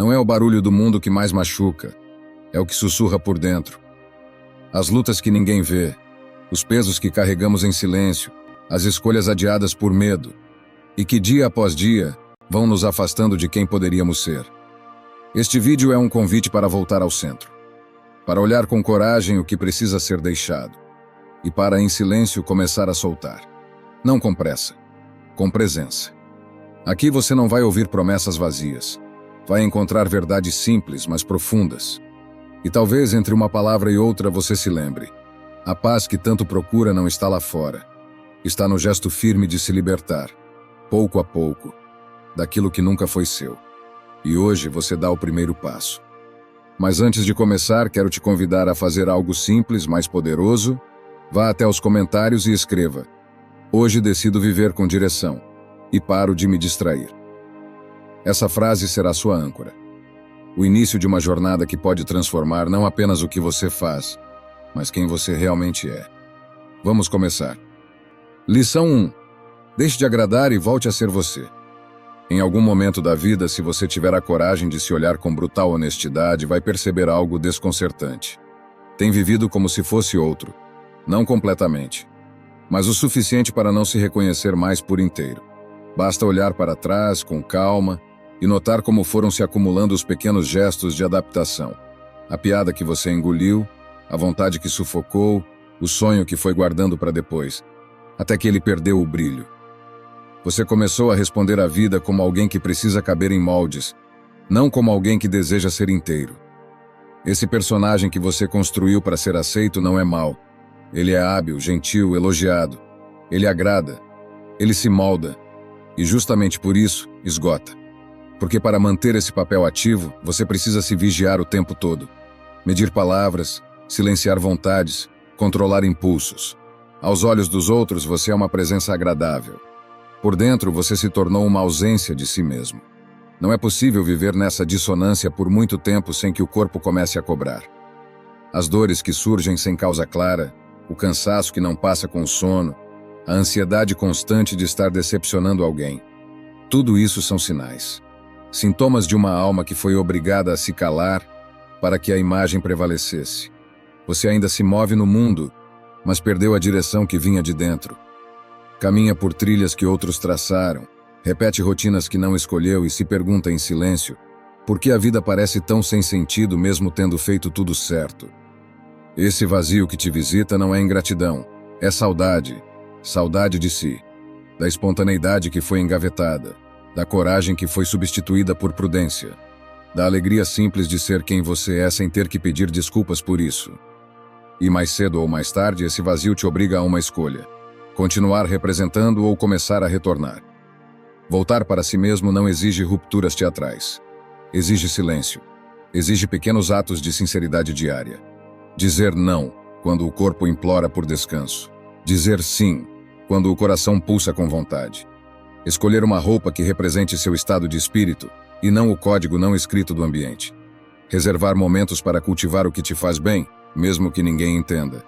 Não é o barulho do mundo que mais machuca, é o que sussurra por dentro. As lutas que ninguém vê, os pesos que carregamos em silêncio, as escolhas adiadas por medo, e que dia após dia vão nos afastando de quem poderíamos ser. Este vídeo é um convite para voltar ao centro, para olhar com coragem o que precisa ser deixado, e para, em silêncio, começar a soltar. Não com pressa, com presença. Aqui você não vai ouvir promessas vazias. Vai encontrar verdades simples, mas profundas. E talvez entre uma palavra e outra você se lembre. A paz que tanto procura não está lá fora. Está no gesto firme de se libertar, pouco a pouco, daquilo que nunca foi seu. E hoje você dá o primeiro passo. Mas antes de começar, quero te convidar a fazer algo simples, mas poderoso. Vá até os comentários e escreva: "Hoje decido viver com direção e paro de me distrair." Essa frase será sua âncora. O início de uma jornada que pode transformar não apenas o que você faz, mas quem você realmente é. Vamos começar. Lição 1. Deixe de agradar e volte a ser você. Em algum momento da vida, se você tiver a coragem de se olhar com brutal honestidade, vai perceber algo desconcertante. Tem vivido como se fosse outro. Não completamente, mas o suficiente para não se reconhecer mais por inteiro. Basta olhar para trás com calma e notar como foram se acumulando os pequenos gestos de adaptação. A piada que você engoliu, a vontade que sufocou, o sonho que foi guardando para depois, até que ele perdeu o brilho. Você começou a responder à vida como alguém que precisa caber em moldes, não como alguém que deseja ser inteiro. Esse personagem que você construiu para ser aceito não é mau. Ele é hábil, gentil, elogiado. Ele agrada. Ele se molda. E justamente por isso, esgota. Porque para manter esse papel ativo, você precisa se vigiar o tempo todo. Medir palavras, silenciar vontades, controlar impulsos. Aos olhos dos outros, você é uma presença agradável. Por dentro, você se tornou uma ausência de si mesmo. Não é possível viver nessa dissonância por muito tempo sem que o corpo comece a cobrar. As dores que surgem sem causa clara, o cansaço que não passa com o sono, a ansiedade constante de estar decepcionando alguém. Tudo isso são sinais. Sintomas de uma alma que foi obrigada a se calar para que a imagem prevalecesse. Você ainda se move no mundo, mas perdeu a direção que vinha de dentro. Caminha por trilhas que outros traçaram, repete rotinas que não escolheu e se pergunta em silêncio por que a vida parece tão sem sentido mesmo tendo feito tudo certo. Esse vazio que te visita não é ingratidão, é saudade. Saudade de si, da espontaneidade que foi engavetada, da coragem que foi substituída por prudência, da alegria simples de ser quem você é sem ter que pedir desculpas por isso. E mais cedo ou mais tarde, esse vazio te obriga a uma escolha: continuar representando ou começar a retornar. Voltar para si mesmo não exige rupturas teatrais. Exige silêncio. Exige pequenos atos de sinceridade diária. Dizer não quando o corpo implora por descanso. Dizer sim quando o coração pulsa com vontade. Escolher uma roupa que represente seu estado de espírito e não o código não escrito do ambiente. Reservar momentos para cultivar o que te faz bem, mesmo que ninguém entenda.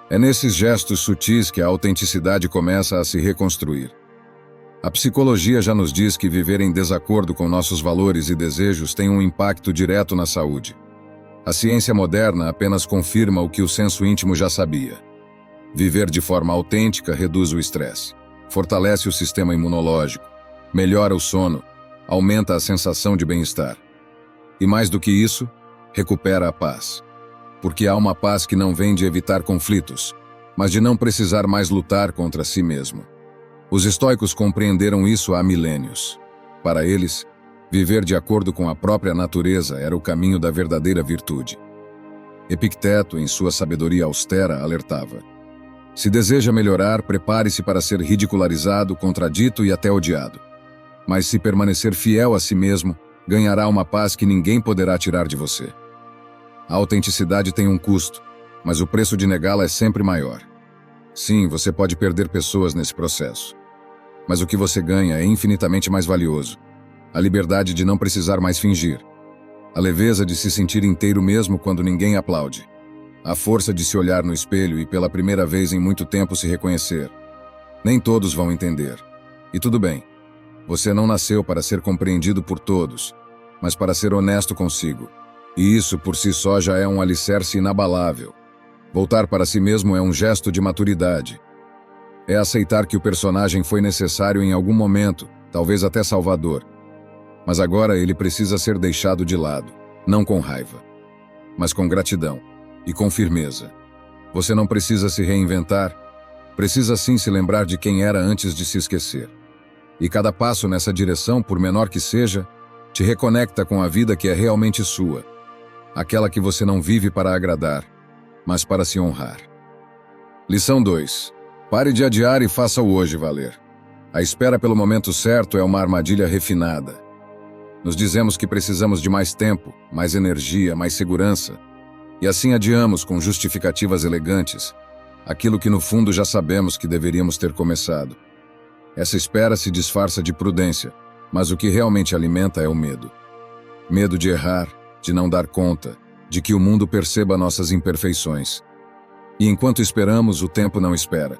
É nesses gestos sutis que a autenticidade começa a se reconstruir. A psicologia já nos diz que viver em desacordo com nossos valores e desejos tem um impacto direto na saúde. A ciência moderna apenas confirma o que o senso íntimo já sabia. Viver de forma autêntica reduz o estresse, fortalece o sistema imunológico, melhora o sono, aumenta a sensação de bem-estar. E mais do que isso, recupera a paz. Porque há uma paz que não vem de evitar conflitos, mas de não precisar mais lutar contra si mesmo. Os estoicos compreenderam isso há milênios. Para eles, viver de acordo com a própria natureza era o caminho da verdadeira virtude. Epicteto, em sua sabedoria austera, alertava: se deseja melhorar, prepare-se para ser ridicularizado, contradito e até odiado. Mas se permanecer fiel a si mesmo, ganhará uma paz que ninguém poderá tirar de você. A autenticidade tem um custo, mas o preço de negá-la é sempre maior. Sim, você pode perder pessoas nesse processo. Mas o que você ganha é infinitamente mais valioso. A liberdade de não precisar mais fingir. A leveza de se sentir inteiro mesmo quando ninguém aplaude. A força de se olhar no espelho e pela primeira vez em muito tempo se reconhecer. Nem todos vão entender. E tudo bem. Você não nasceu para ser compreendido por todos, mas para ser honesto consigo. E isso por si só já é um alicerce inabalável. Voltar para si mesmo é um gesto de maturidade. É aceitar que o personagem foi necessário em algum momento, talvez até salvador. Mas agora ele precisa ser deixado de lado, não com raiva, mas com gratidão e com firmeza. Você não precisa se reinventar, precisa sim se lembrar de quem era antes de se esquecer. E cada passo nessa direção, por menor que seja, te reconecta com a vida que é realmente sua, aquela que você não vive para agradar, mas para se honrar. Lição 2. Pare de adiar e faça o hoje valer. A espera pelo momento certo é uma armadilha refinada. Nos dizemos que precisamos de mais tempo, mais energia, mais segurança, e assim adiamos com justificativas elegantes aquilo que no fundo já sabemos que deveríamos ter começado. Essa espera se disfarça de prudência, mas o que realmente alimenta é o medo. Medo de errar, de não dar conta, de que o mundo perceba nossas imperfeições. E enquanto esperamos, o tempo não espera.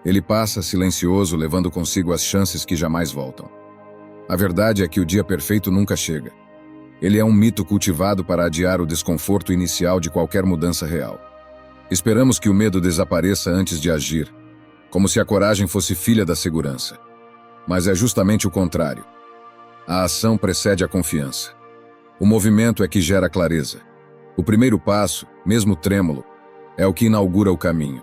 Ele passa silencioso, levando consigo as chances que jamais voltam. A verdade é que o dia perfeito nunca chega. Ele é um mito cultivado para adiar o desconforto inicial de qualquer mudança real. Esperamos que o medo desapareça antes de agir, como se a coragem fosse filha da segurança. Mas é justamente o contrário. A ação precede a confiança. O movimento é que gera clareza. O primeiro passo, mesmo trêmulo, é o que inaugura o caminho.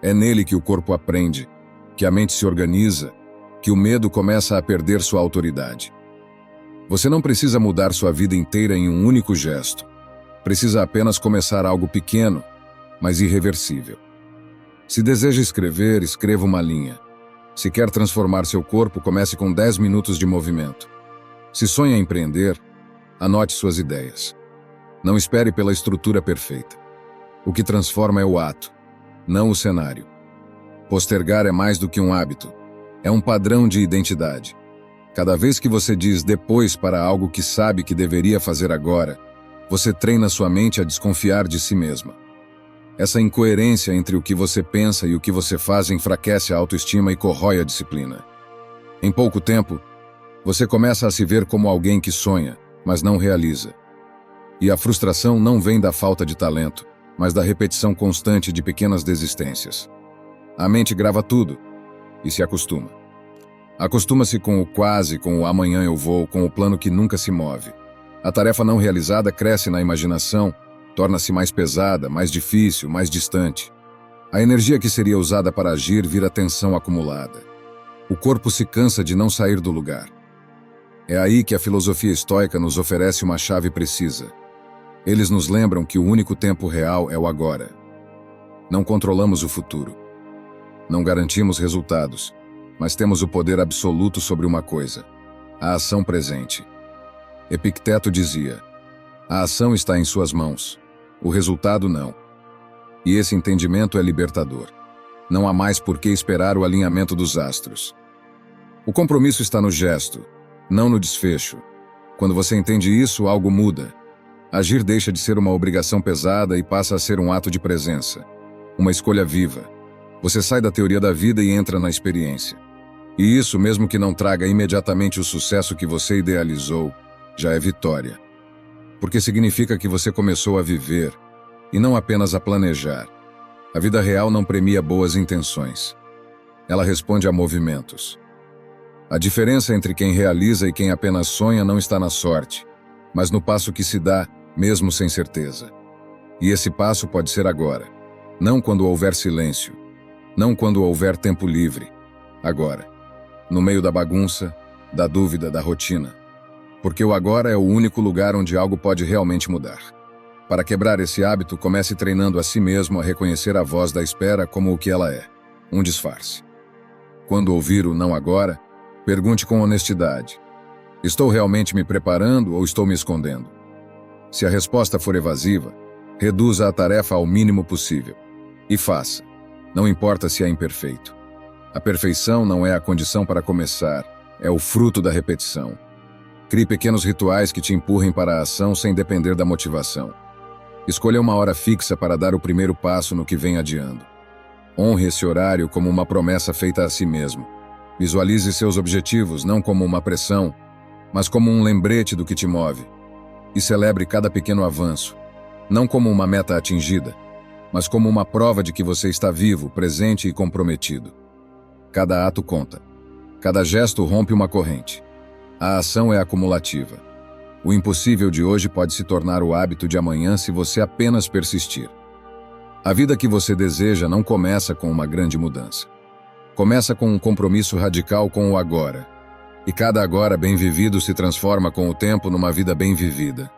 É nele que o corpo aprende, que a mente se organiza, que o medo começa a perder sua autoridade. Você não precisa mudar sua vida inteira em um único gesto. Precisa apenas começar algo pequeno, mas irreversível. Se deseja escrever, escreva uma linha. Se quer transformar seu corpo, comece com 10 minutos de movimento. Se sonha empreender, anote suas ideias. Não espere pela estrutura perfeita. O que transforma é o ato, não o cenário. Postergar é mais do que um hábito. É um padrão de identidade. Cada vez que você diz depois para algo que sabe que deveria fazer agora, você treina sua mente a desconfiar de si mesma. Essa incoerência entre o que você pensa e o que você faz enfraquece a autoestima e corrói a disciplina. Em pouco tempo, você começa a se ver como alguém que sonha, mas não realiza. E a frustração não vem da falta de talento, mas da repetição constante de pequenas desistências. A mente grava tudo e se acostuma. Acostuma-se com o quase, com o amanhã eu vou, com o plano que nunca se move. A tarefa não realizada cresce na imaginação, torna-se mais pesada, mais difícil, mais distante. A energia que seria usada para agir vira tensão acumulada. O corpo se cansa de não sair do lugar. É aí que a filosofia estoica nos oferece uma chave precisa. Eles nos lembram que o único tempo real é o agora. Não controlamos o futuro. Não garantimos resultados, mas temos o poder absoluto sobre uma coisa: a ação presente. Epicteto dizia: a ação está em suas mãos, o resultado não. E esse entendimento é libertador. Não há mais por que esperar o alinhamento dos astros. O compromisso está no gesto, não no desfecho. Quando você entende isso, algo muda. Agir deixa de ser uma obrigação pesada e passa a ser um ato de presença, uma escolha viva. Você sai da teoria da vida e entra na experiência. E isso, mesmo que não traga imediatamente o sucesso que você idealizou, já é vitória. Porque significa que você começou a viver, e não apenas a planejar. A vida real não premia boas intenções. Ela responde a movimentos. A diferença entre quem realiza e quem apenas sonha não está na sorte, mas no passo que se dá, mesmo sem certeza. E esse passo pode ser agora. Não quando houver silêncio. Não quando houver tempo livre. Agora. No meio da bagunça, da dúvida, da rotina. Porque o agora é o único lugar onde algo pode realmente mudar. Para quebrar esse hábito, comece treinando a si mesmo a reconhecer a voz da espera como o que ela é, um disfarce. Quando ouvir o não agora, pergunte com honestidade: estou realmente me preparando ou estou me escondendo? Se a resposta for evasiva, reduza a tarefa ao mínimo possível. E faça. Não importa se é imperfeito. A perfeição não é a condição para começar, é o fruto da repetição. Crie pequenos rituais que te empurrem para a ação sem depender da motivação. Escolha uma hora fixa para dar o primeiro passo no que vem adiando. Honre esse horário como uma promessa feita a si mesmo. Visualize seus objetivos não como uma pressão, mas como um lembrete do que te move. E celebre cada pequeno avanço, não como uma meta atingida, mas como uma prova de que você está vivo, presente e comprometido. Cada ato conta. Cada gesto rompe uma corrente. A ação é acumulativa. O impossível de hoje pode se tornar o hábito de amanhã se você apenas persistir. A vida que você deseja não começa com uma grande mudança. Começa com um compromisso radical com o agora. E cada agora bem vivido se transforma com o tempo numa vida bem vivida.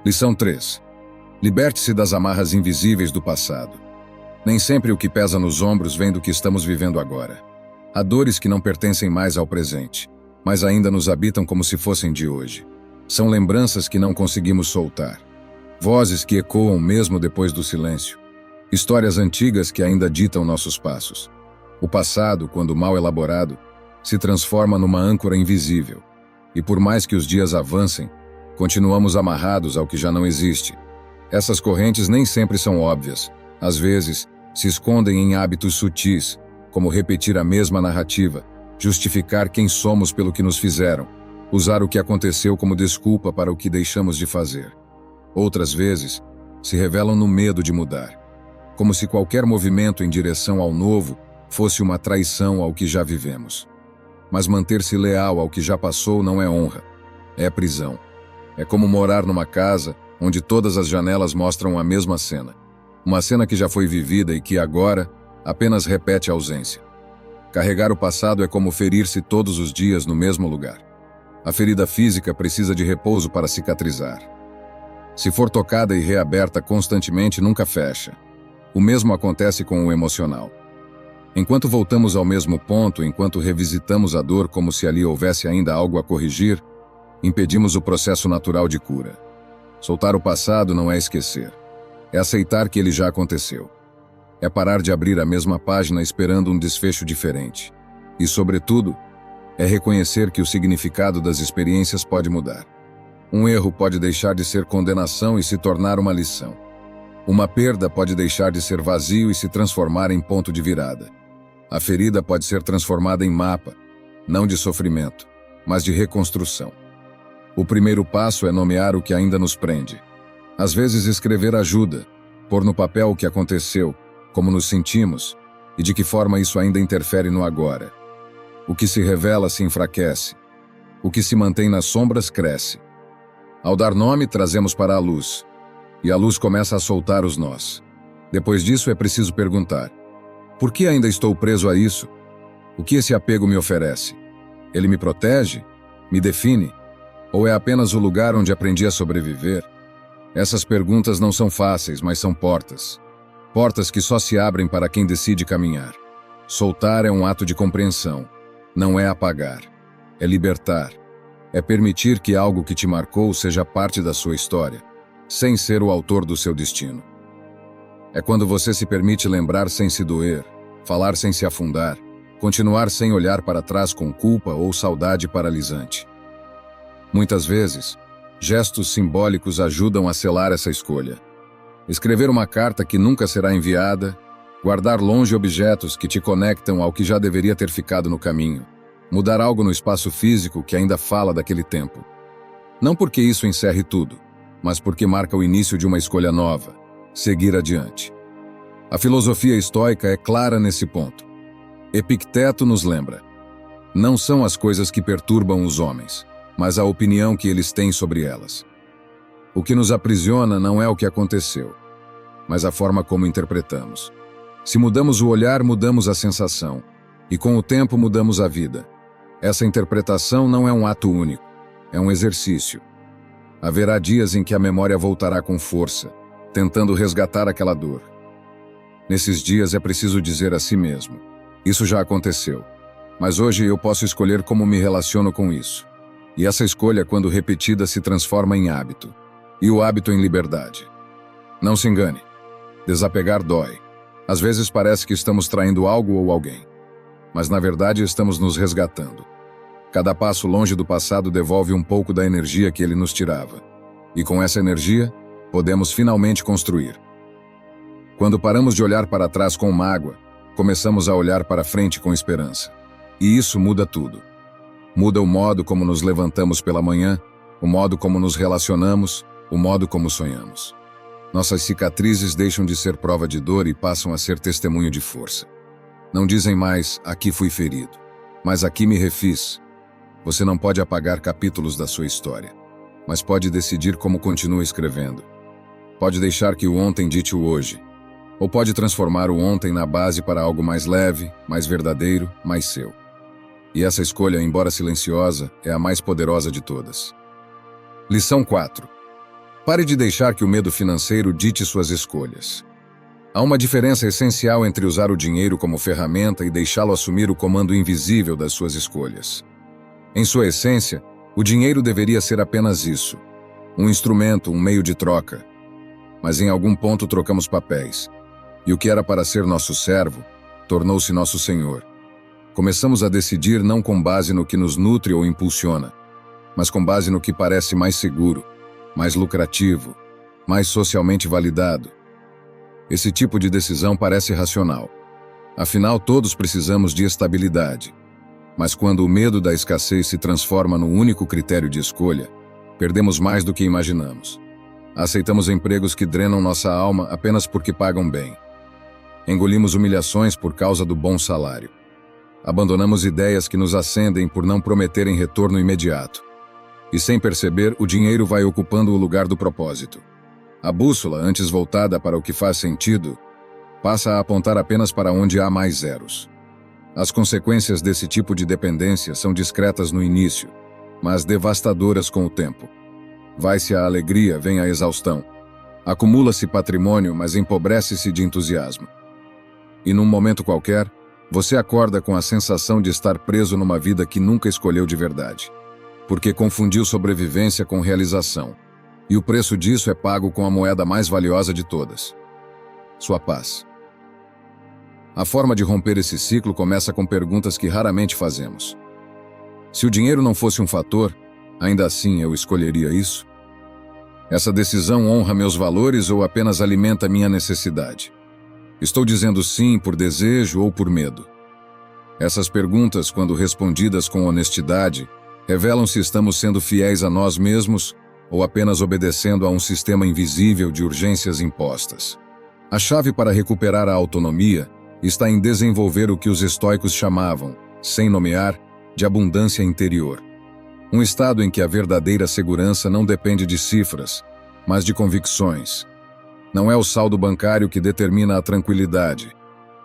Lição 3. Liberte-se das amarras invisíveis do passado. Nem sempre o que pesa nos ombros vem do que estamos vivendo agora. Há dores que não pertencem mais ao presente, mas ainda nos habitam como se fossem de hoje. São lembranças que não conseguimos soltar. Vozes que ecoam mesmo depois do silêncio. Histórias antigas que ainda ditam nossos passos. O passado, quando mal elaborado, se transforma numa âncora invisível. E por mais que os dias avancem, continuamos amarrados ao que já não existe. Essas correntes nem sempre são óbvias. Às vezes, se escondem em hábitos sutis, como repetir a mesma narrativa, justificar quem somos pelo que nos fizeram, usar o que aconteceu como desculpa para o que deixamos de fazer. Outras vezes, se revelam no medo de mudar, como se qualquer movimento em direção ao novo fosse uma traição ao que já vivemos. Mas manter-se leal ao que já passou não é honra, é prisão. É como morar numa casa onde todas as janelas mostram a mesma cena. Uma cena que já foi vivida e que agora apenas repete a ausência. Carregar o passado é como ferir-se todos os dias no mesmo lugar. A ferida física precisa de repouso para cicatrizar. Se for tocada e reaberta constantemente, nunca fecha. O mesmo acontece com o emocional. Enquanto voltamos ao mesmo ponto, enquanto revisitamos a dor como se ali houvesse ainda algo a corrigir, impedimos o processo natural de cura. Soltar o passado não é esquecer. É aceitar que ele já aconteceu. É parar de abrir a mesma página esperando um desfecho diferente. E, sobretudo, é reconhecer que o significado das experiências pode mudar. Um erro pode deixar de ser condenação e se tornar uma lição. Uma perda pode deixar de ser vazio e se transformar em ponto de virada. A ferida pode ser transformada em mapa, não de sofrimento, mas de reconstrução. O primeiro passo é nomear o que ainda nos prende. Às vezes escrever ajuda, pôr no papel o que aconteceu, como nos sentimos, e de que forma isso ainda interfere no agora. O que se revela se enfraquece. O que se mantém nas sombras cresce. Ao dar nome, trazemos para a luz. E a luz começa a soltar os nós. Depois disso é preciso perguntar: por que ainda estou preso a isso? O que esse apego me oferece? Ele me protege? Me define? Ou é apenas o lugar onde aprendi a sobreviver? Essas perguntas não são fáceis, mas são portas. Portas que só se abrem para quem decide caminhar. Soltar é um ato de compreensão. Não é apagar. É libertar. É permitir que algo que te marcou seja parte da sua história, sem ser o autor do seu destino. É quando você se permite lembrar sem se doer, falar sem se afundar, continuar sem olhar para trás com culpa ou saudade paralisante. Muitas vezes, gestos simbólicos ajudam a selar essa escolha. Escrever uma carta que nunca será enviada, guardar longe objetos que te conectam ao que já deveria ter ficado no caminho, mudar algo no espaço físico que ainda fala daquele tempo. Não porque isso encerre tudo, mas porque marca o início de uma escolha nova, seguir adiante. A filosofia estoica é clara nesse ponto. Epicteto nos lembra: não são as coisas que perturbam os homens, mas a opinião que eles têm sobre elas. O que nos aprisiona não é o que aconteceu, mas a forma como interpretamos. Se mudamos o olhar, mudamos a sensação, e com o tempo mudamos a vida. Essa interpretação não é um ato único, é um exercício. Haverá dias em que a memória voltará com força, tentando resgatar aquela dor. Nesses dias é preciso dizer a si mesmo: isso já aconteceu, mas hoje eu posso escolher como me relaciono com isso. E essa escolha, quando repetida, se transforma em hábito, e o hábito em liberdade. Não se engane. Desapegar dói. Às vezes parece que estamos traindo algo ou alguém, mas na verdade estamos nos resgatando. Cada passo longe do passado devolve um pouco da energia que ele nos tirava. E com essa energia, podemos finalmente construir. Quando paramos de olhar para trás com mágoa, começamos a olhar para frente com esperança. E isso muda tudo. Muda o modo como nos levantamos pela manhã, o modo como nos relacionamos, o modo como sonhamos. Nossas cicatrizes deixam de ser prova de dor e passam a ser testemunho de força. Não dizem mais, aqui fui ferido, mas aqui me refiz. Você não pode apagar capítulos da sua história, mas pode decidir como continua escrevendo. Pode deixar que o ontem dite o hoje, ou pode transformar o ontem na base para algo mais leve, mais verdadeiro, mais seu. E essa escolha, embora silenciosa, é a mais poderosa de todas. Lição 4. Pare de deixar que o medo financeiro dite suas escolhas. Há uma diferença essencial entre usar o dinheiro como ferramenta e deixá-lo assumir o comando invisível das suas escolhas. Em sua essência, o dinheiro deveria ser apenas isso, um instrumento, um meio de troca. Mas em algum ponto trocamos papéis, e o que era para ser nosso servo, tornou-se nosso senhor. Começamos a decidir não com base no que nos nutre ou impulsiona, mas com base no que parece mais seguro, mais lucrativo, mais socialmente validado. Esse tipo de decisão parece racional. Afinal, todos precisamos de estabilidade. Mas quando o medo da escassez se transforma no único critério de escolha, perdemos mais do que imaginamos. Aceitamos empregos que drenam nossa alma apenas porque pagam bem. Engolimos humilhações por causa do bom salário. Abandonamos ideias que nos acendem por não prometerem retorno imediato. E sem perceber, o dinheiro vai ocupando o lugar do propósito. A bússola, antes voltada para o que faz sentido, passa a apontar apenas para onde há mais zeros. As consequências desse tipo de dependência são discretas no início, mas devastadoras com o tempo. Vai-se a alegria, vem a exaustão. Acumula-se patrimônio, mas empobrece-se de entusiasmo. E num momento qualquer, você acorda com a sensação de estar preso numa vida que nunca escolheu de verdade, porque confundiu sobrevivência com realização. E o preço disso é pago com a moeda mais valiosa de todas: sua paz. A forma de romper esse ciclo começa com perguntas que raramente fazemos. Se o dinheiro não fosse um fator, ainda assim eu escolheria isso? Essa decisão honra meus valores ou apenas alimenta minha necessidade? Estou dizendo sim por desejo ou por medo? Essas perguntas, quando respondidas com honestidade, revelam se estamos sendo fiéis a nós mesmos ou apenas obedecendo a um sistema invisível de urgências impostas. A chave para recuperar a autonomia está em desenvolver o que os estoicos chamavam, sem nomear, de abundância interior. Um estado em que a verdadeira segurança não depende de cifras, mas de convicções. Não é o saldo bancário que determina a tranquilidade,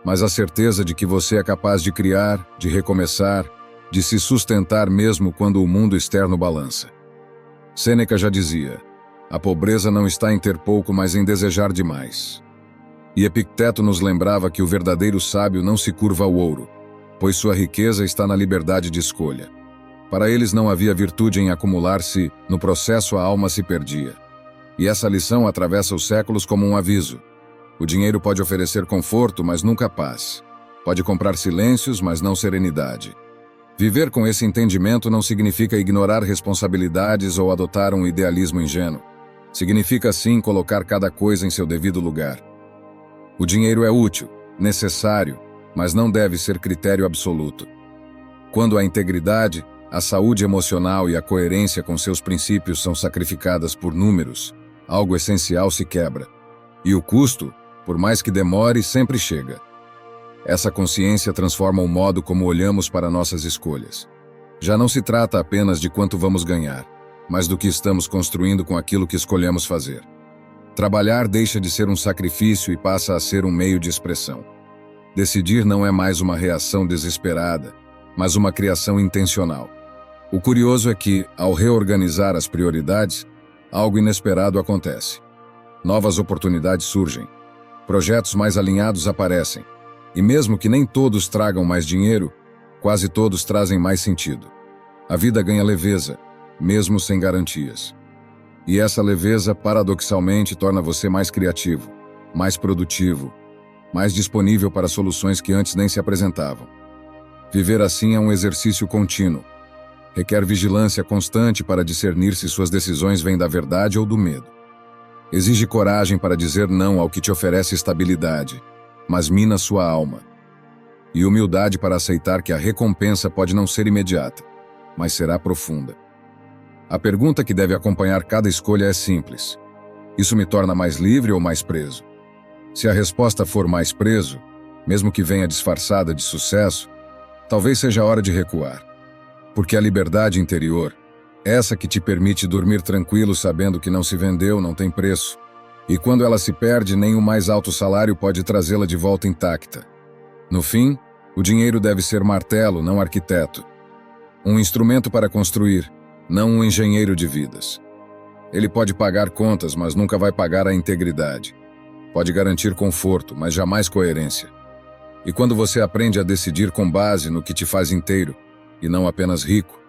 mas a certeza de que você é capaz de criar, de recomeçar, de se sustentar mesmo quando o mundo externo balança. Sêneca já dizia, a pobreza não está em ter pouco, mas em desejar demais. E Epicteto nos lembrava que o verdadeiro sábio não se curva ao ouro, pois sua riqueza está na liberdade de escolha. Para eles não havia virtude em acumular-se, no processo a alma se perdia. E essa lição atravessa os séculos como um aviso. O dinheiro pode oferecer conforto, mas nunca paz. Pode comprar silêncios, mas não serenidade. Viver com esse entendimento não significa ignorar responsabilidades ou adotar um idealismo ingênuo. Significa, sim, colocar cada coisa em seu devido lugar. O dinheiro é útil, necessário, mas não deve ser critério absoluto. Quando a integridade, a saúde emocional e a coerência com seus princípios são sacrificadas por números, algo essencial se quebra. E o custo, por mais que demore, sempre chega. Essa consciência transforma o modo como olhamos para nossas escolhas. Já não se trata apenas de quanto vamos ganhar, mas do que estamos construindo com aquilo que escolhemos fazer. Trabalhar deixa de ser um sacrifício e passa a ser um meio de expressão. Decidir não é mais uma reação desesperada, mas uma criação intencional. O curioso é que, ao reorganizar as prioridades, algo inesperado acontece. Novas oportunidades surgem. Projetos mais alinhados aparecem. E mesmo que nem todos tragam mais dinheiro, quase todos trazem mais sentido. A vida ganha leveza, mesmo sem garantias. E essa leveza, paradoxalmente, torna você mais criativo, mais produtivo, mais disponível para soluções que antes nem se apresentavam. Viver assim é um exercício contínuo. Requer vigilância constante para discernir se suas decisões vêm da verdade ou do medo. Exige coragem para dizer não ao que te oferece estabilidade, mas mina sua alma. E humildade para aceitar que a recompensa pode não ser imediata. mas será profunda. A pergunta que deve acompanhar cada escolha é simples: isso me torna mais livre ou mais preso? Se a resposta for mais preso, mesmo que venha disfarçada de sucesso, talvez seja a hora de recuar. Porque a liberdade interior, essa que te permite dormir tranquilo sabendo que não se vendeu, não tem preço. E quando ela se perde, nem o mais alto salário pode trazê-la de volta intacta. No fim, o dinheiro deve ser martelo, não arquiteto. Um instrumento para construir, não um engenheiro de vidas. Ele pode pagar contas, mas nunca vai pagar a integridade. Pode garantir conforto, mas jamais coerência. E quando você aprende a decidir com base no que te faz inteiro, e não apenas rico,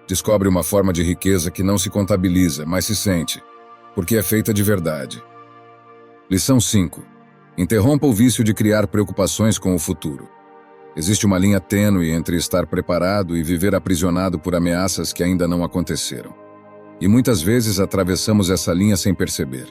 descobre uma forma de riqueza que não se contabiliza, mas se sente, porque é feita de verdade. Lição 5. Interrompa o vício de criar preocupações com o futuro. Existe uma linha tênue entre estar preparado e viver aprisionado por ameaças que ainda não aconteceram. E muitas vezes atravessamos essa linha sem perceber.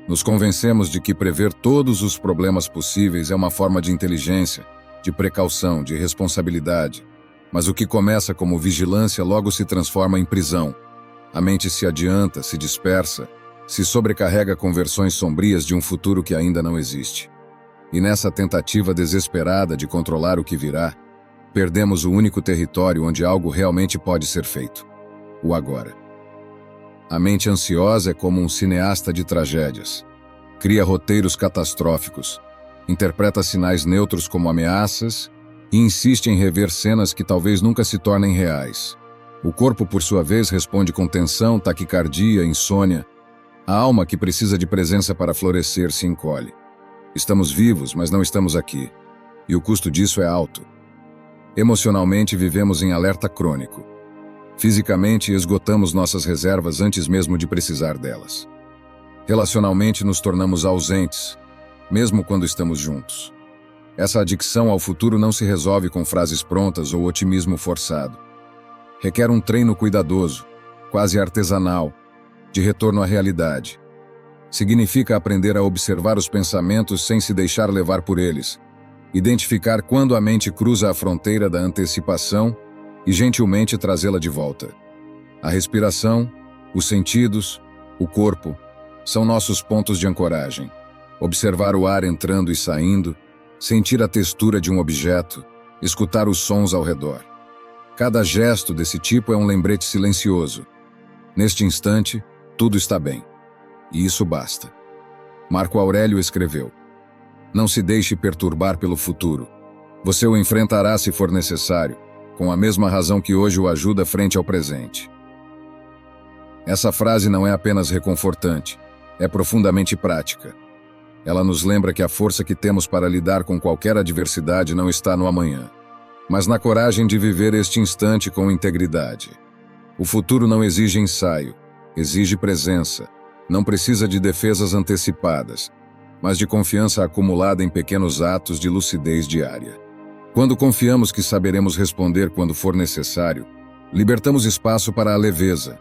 Nos convencemos de que prever todos os problemas possíveis é uma forma de inteligência, de precaução, de responsabilidade. Mas o que começa como vigilância logo se transforma em prisão. A mente se adianta, se dispersa, se sobrecarrega com versões sombrias de um futuro que ainda não existe. E nessa tentativa desesperada de controlar o que virá, perdemos o único território onde algo realmente pode ser feito: o agora. A mente ansiosa é como um cineasta de tragédias. Cria roteiros catastróficos, interpreta sinais neutros como ameaças e insiste em rever cenas que talvez nunca se tornem reais. O corpo, por sua vez, responde com tensão, taquicardia, insônia. A alma, que precisa de presença para florescer, se encolhe. Estamos vivos, mas não estamos aqui. E o custo disso é alto. Emocionalmente, vivemos em alerta crônico. Fisicamente, esgotamos nossas reservas antes mesmo de precisar delas. Relacionalmente, nos tornamos ausentes, mesmo quando estamos juntos. Essa adicção ao futuro não se resolve com frases prontas ou otimismo forçado. Requer um treino cuidadoso, quase artesanal, de retorno à realidade. Significa aprender a observar os pensamentos sem se deixar levar por eles, identificar quando a mente cruza a fronteira da antecipação e gentilmente trazê-la de volta. A respiração, os sentidos, o corpo, são nossos pontos de ancoragem. Observar o ar entrando e saindo, sentir a textura de um objeto, escutar os sons ao redor. Cada gesto desse tipo é um lembrete silencioso. Neste instante, tudo está bem. E isso basta. Marco Aurélio escreveu: não se deixe perturbar pelo futuro. Você o enfrentará se for necessário, com a mesma razão que hoje o ajuda frente ao presente. Essa frase não é apenas reconfortante, é profundamente prática. Ela nos lembra que a força que temos para lidar com qualquer adversidade não está no amanhã, mas na coragem de viver este instante com integridade. O futuro não exige ensaio, exige presença. Não precisa de defesas antecipadas, mas de confiança acumulada em pequenos atos de lucidez diária. Quando confiamos que saberemos responder quando for necessário, libertamos espaço para a leveza.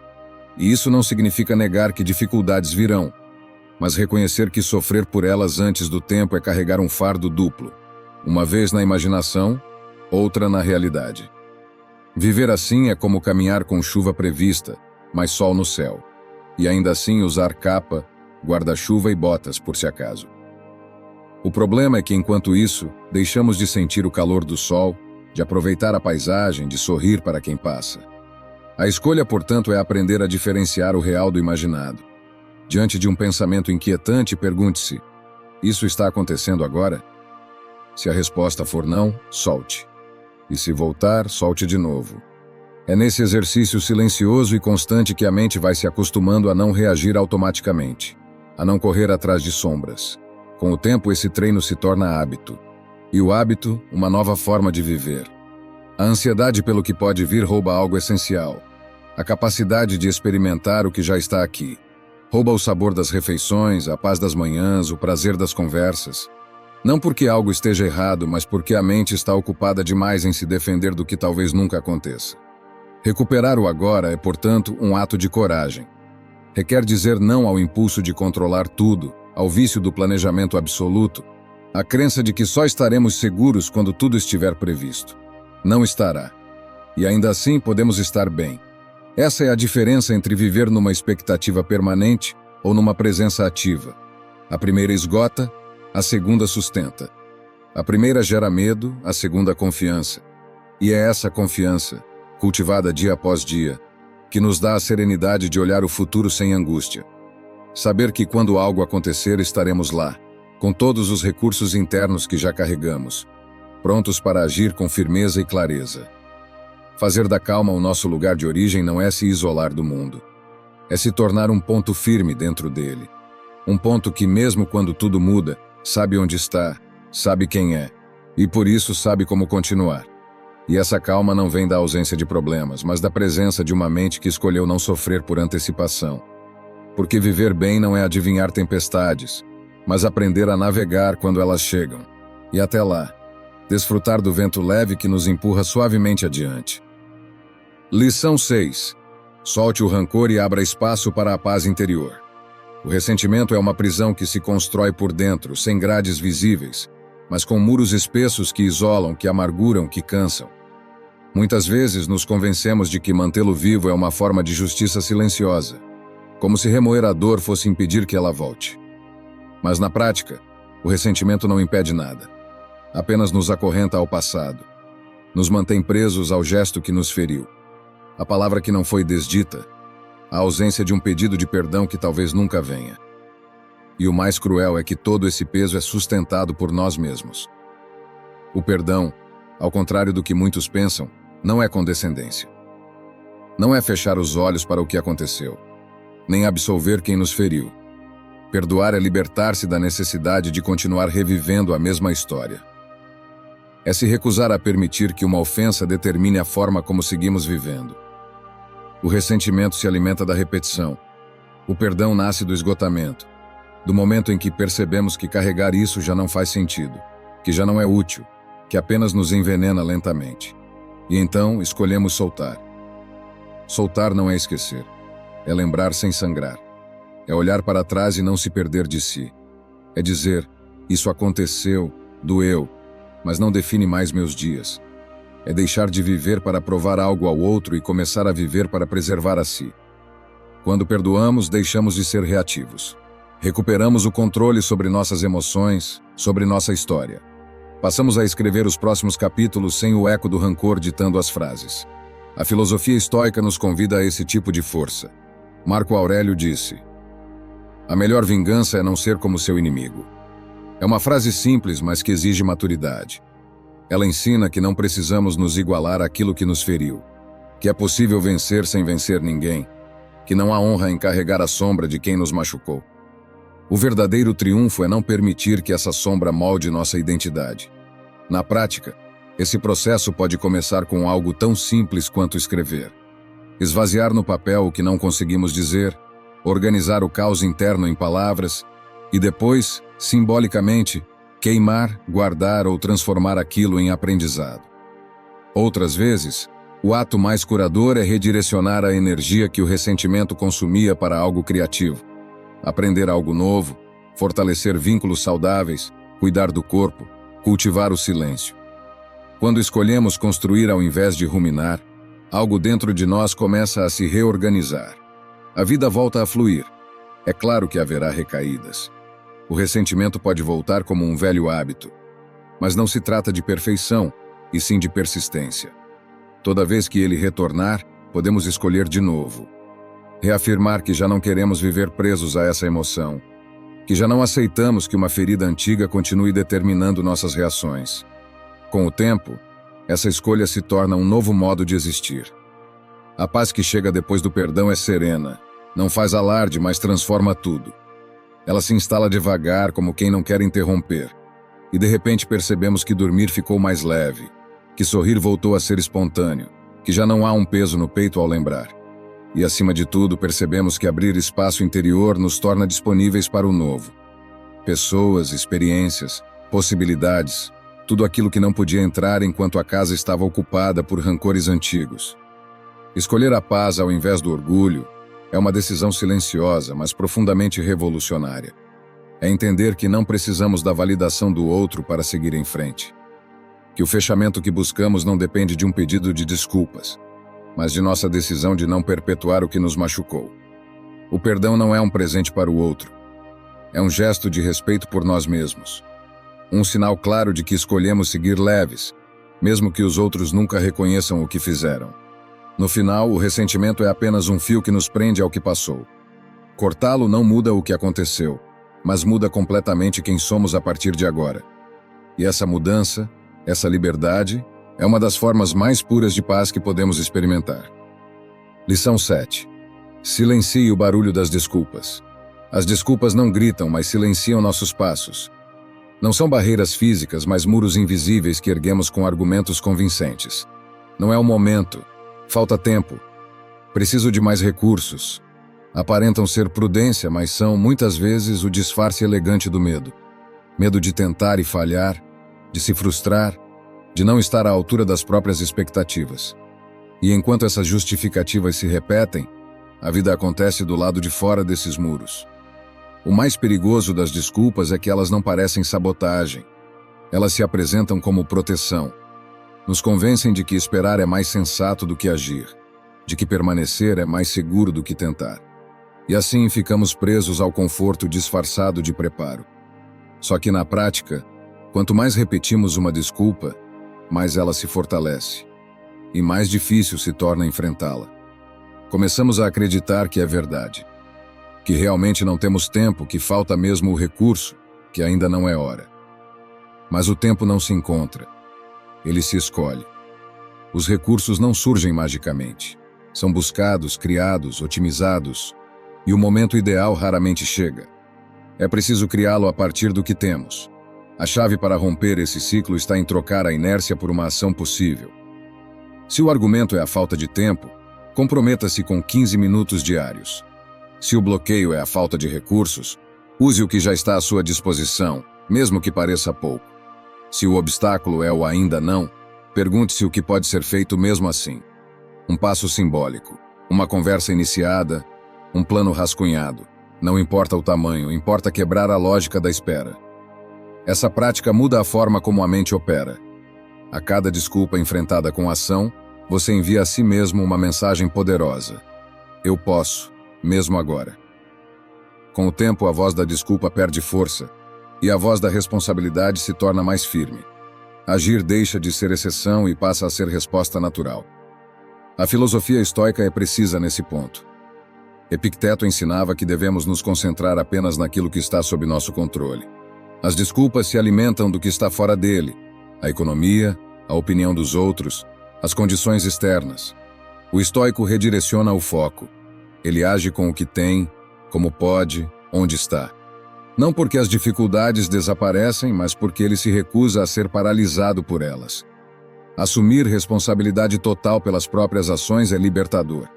E isso não significa negar que dificuldades virão, mas reconhecer que sofrer por elas antes do tempo é carregar um fardo duplo, uma vez na imaginação, outra na realidade. Viver assim é como caminhar com chuva prevista, mas sol no céu, e ainda assim usar capa, guarda-chuva e botas por se acaso. O problema é que, enquanto isso, deixamos de sentir o calor do sol, de aproveitar a paisagem, de sorrir para quem passa. A escolha, portanto, é aprender a diferenciar o real do imaginado. Diante de um pensamento inquietante, pergunte-se: isso está acontecendo agora? Se a resposta for não, solte. E se voltar, solte de novo. É nesse exercício silencioso e constante que a mente vai se acostumando a não reagir automaticamente, a não correr atrás de sombras. Com o tempo, esse treino se torna hábito. E o hábito, uma nova forma de viver. A ansiedade pelo que pode vir rouba algo essencial: a capacidade de experimentar o que já está aqui. Rouba o sabor das refeições, a paz das manhãs, o prazer das conversas. Não porque algo esteja errado, mas porque a mente está ocupada demais em se defender do que talvez nunca aconteça. Recuperar o agora é, portanto, um ato de coragem. Requer dizer não ao impulso de controlar tudo, ao vício do planejamento absoluto, à crença de que só estaremos seguros quando tudo estiver previsto. Não estará. E ainda assim podemos estar bem. Essa é a diferença entre viver numa expectativa permanente ou numa presença ativa. A primeira esgota, a segunda sustenta. A primeira gera medo, a segunda confiança. E é essa confiança, cultivada dia após dia, que nos dá a serenidade de olhar o futuro sem angústia. Saber que quando algo acontecer estaremos lá, com todos os recursos internos que já carregamos, prontos para agir com firmeza e clareza. Fazer da calma o nosso lugar de origem não é se isolar do mundo. É se tornar um ponto firme dentro dele. Um ponto que, mesmo quando tudo muda, sabe onde está, sabe quem é, e por isso sabe como continuar. E essa calma não vem da ausência de problemas, mas da presença de uma mente que escolheu não sofrer por antecipação. Porque viver bem não é adivinhar tempestades, mas aprender a navegar quando elas chegam. E até lá, desfrutar do vento leve que nos empurra suavemente adiante. Lição 6. Solte o rancor e abra espaço para a paz interior. O ressentimento é uma prisão que se constrói por dentro, sem grades visíveis, mas com muros espessos que isolam, que amarguram, que cansam. Muitas vezes nos convencemos de que mantê-lo vivo é uma forma de justiça silenciosa, como se remoer a dor fosse impedir que ela volte. Mas na prática, o ressentimento não impede nada. Apenas nos acorrenta ao passado. Nos mantém presos ao gesto que nos feriu. A palavra que não foi desdita. A ausência de um pedido de perdão que talvez nunca venha. E o mais cruel é que todo esse peso é sustentado por nós mesmos. O perdão, ao contrário do que muitos pensam, não é condescendência. Não é fechar os olhos para o que aconteceu, nem absolver quem nos feriu. Perdoar é libertar-se da necessidade de continuar revivendo a mesma história. É se recusar a permitir que uma ofensa determine a forma como seguimos vivendo. O ressentimento se alimenta da repetição. O perdão nasce do esgotamento, do momento em que percebemos que carregar isso já não faz sentido, que já não é útil, que apenas nos envenena lentamente. E então escolhemos soltar. Soltar não é esquecer, é lembrar sem sangrar. É olhar para trás e não se perder de si. É dizer, isso aconteceu, doeu, mas não define mais meus dias. É deixar de viver para provar algo ao outro e começar a viver para preservar a si. Quando perdoamos, deixamos de ser reativos. Recuperamos o controle sobre nossas emoções, sobre nossa história. Passamos a escrever os próximos capítulos sem o eco do rancor ditando as frases. A filosofia estoica nos convida a esse tipo de força. Marco Aurélio disse: "A melhor vingança é não ser como seu inimigo." É uma frase simples, mas que exige maturidade. Ela ensina que não precisamos nos igualar àquilo que nos feriu, que é possível vencer sem vencer ninguém, que não há honra em carregar a sombra de quem nos machucou. O verdadeiro triunfo é não permitir que essa sombra molde nossa identidade. Na prática, esse processo pode começar com algo tão simples quanto escrever. Esvaziar no papel o que não conseguimos dizer, organizar o caos interno em palavras e depois, simbolicamente, queimar, guardar ou transformar aquilo em aprendizado. Outras vezes, o ato mais curador é redirecionar a energia que o ressentimento consumia para algo criativo. Aprender algo novo, fortalecer vínculos saudáveis, cuidar do corpo, cultivar o silêncio. Quando escolhemos construir ao invés de ruminar, algo dentro de nós começa a se reorganizar. A vida volta a fluir. É claro que haverá recaídas. O ressentimento pode voltar como um velho hábito. Mas não se trata de perfeição, e sim de persistência. Toda vez que ele retornar, podemos escolher de novo. Reafirmar que já não queremos viver presos a essa emoção, que já não aceitamos que uma ferida antiga continue determinando nossas reações. Com o tempo, essa escolha se torna um novo modo de existir. A paz que chega depois do perdão é serena, não faz alarde, mas transforma tudo. Ela se instala devagar, como quem não quer interromper. E de repente percebemos que dormir ficou mais leve, que sorrir voltou a ser espontâneo, que já não há um peso no peito ao lembrar. E acima de tudo, percebemos que abrir espaço interior nos torna disponíveis para o novo. Pessoas, experiências, possibilidades, tudo aquilo que não podia entrar enquanto a casa estava ocupada por rancores antigos. Escolher a paz ao invés do orgulho é uma decisão silenciosa, mas profundamente revolucionária. É entender que não precisamos da validação do outro para seguir em frente. que o fechamento que buscamos não depende de um pedido de desculpas, mas de nossa decisão de não perpetuar o que nos machucou. O perdão não é um presente para o outro. É um gesto de respeito por nós mesmos. Um sinal claro de que escolhemos seguir leves, mesmo que os outros nunca reconheçam o que fizeram. No final, o ressentimento é apenas um fio que nos prende ao que passou. Cortá-lo não muda o que aconteceu, mas muda completamente quem somos a partir de agora. E essa mudança, essa liberdade, é uma das formas mais puras de paz que podemos experimentar. Lição 7. Silencie o barulho das desculpas. As desculpas não gritam, mas silenciam nossos passos. Não são barreiras físicas, mas muros invisíveis que erguemos com argumentos convincentes. Não é o momento. Falta tempo. Preciso de mais recursos. Aparentam ser prudência, mas são, muitas vezes, o disfarce elegante do medo. Medo de tentar e falhar, de se frustrar, de não estar à altura das próprias expectativas. E enquanto essas justificativas se repetem, a vida acontece do lado de fora desses muros. O mais perigoso das desculpas é que elas não parecem sabotagem. Elas se apresentam como proteção. Nos convencem de que esperar é mais sensato do que agir, de que permanecer é mais seguro do que tentar. E assim ficamos presos ao conforto disfarçado de preparo. Só que na prática, quanto mais repetimos uma desculpa, mais ela se fortalece. E mais difícil se torna enfrentá-la. Começamos a acreditar que é verdade. Que realmente não temos tempo, que falta mesmo o recurso, que ainda não é hora. Mas o tempo não se encontra. Ele se escolhe. Os recursos não surgem magicamente. São buscados, criados, otimizados, e o momento ideal raramente chega. É preciso criá-lo a partir do que temos. A chave para romper esse ciclo está em trocar a inércia por uma ação possível. Se o argumento é a falta de tempo, comprometa-se com 15 minutos diários. Se o bloqueio é a falta de recursos, use o que já está à sua disposição, mesmo que pareça pouco. Se o obstáculo é o ainda não, pergunte-se o que pode ser feito mesmo assim. Um passo simbólico, uma conversa iniciada, um plano rascunhado. Não importa o tamanho, importa quebrar a lógica da espera. Essa prática muda a forma como a mente opera. A cada desculpa enfrentada com ação, você envia a si mesmo uma mensagem poderosa. Eu posso, mesmo agora. Com o tempo, a voz da desculpa perde força, e a voz da responsabilidade se torna mais firme. Agir deixa de ser exceção e passa a ser resposta natural. A filosofia estoica é precisa nesse ponto. Epicteto ensinava que devemos nos concentrar apenas naquilo que está sob nosso controle. As desculpas se alimentam do que está fora dele, a economia, a opinião dos outros, as condições externas. O estoico redireciona o foco. Ele age com o que tem, como pode, onde está. Não porque as dificuldades desaparecem, mas porque ele se recusa a ser paralisado por elas. Assumir responsabilidade total pelas próprias ações é libertador.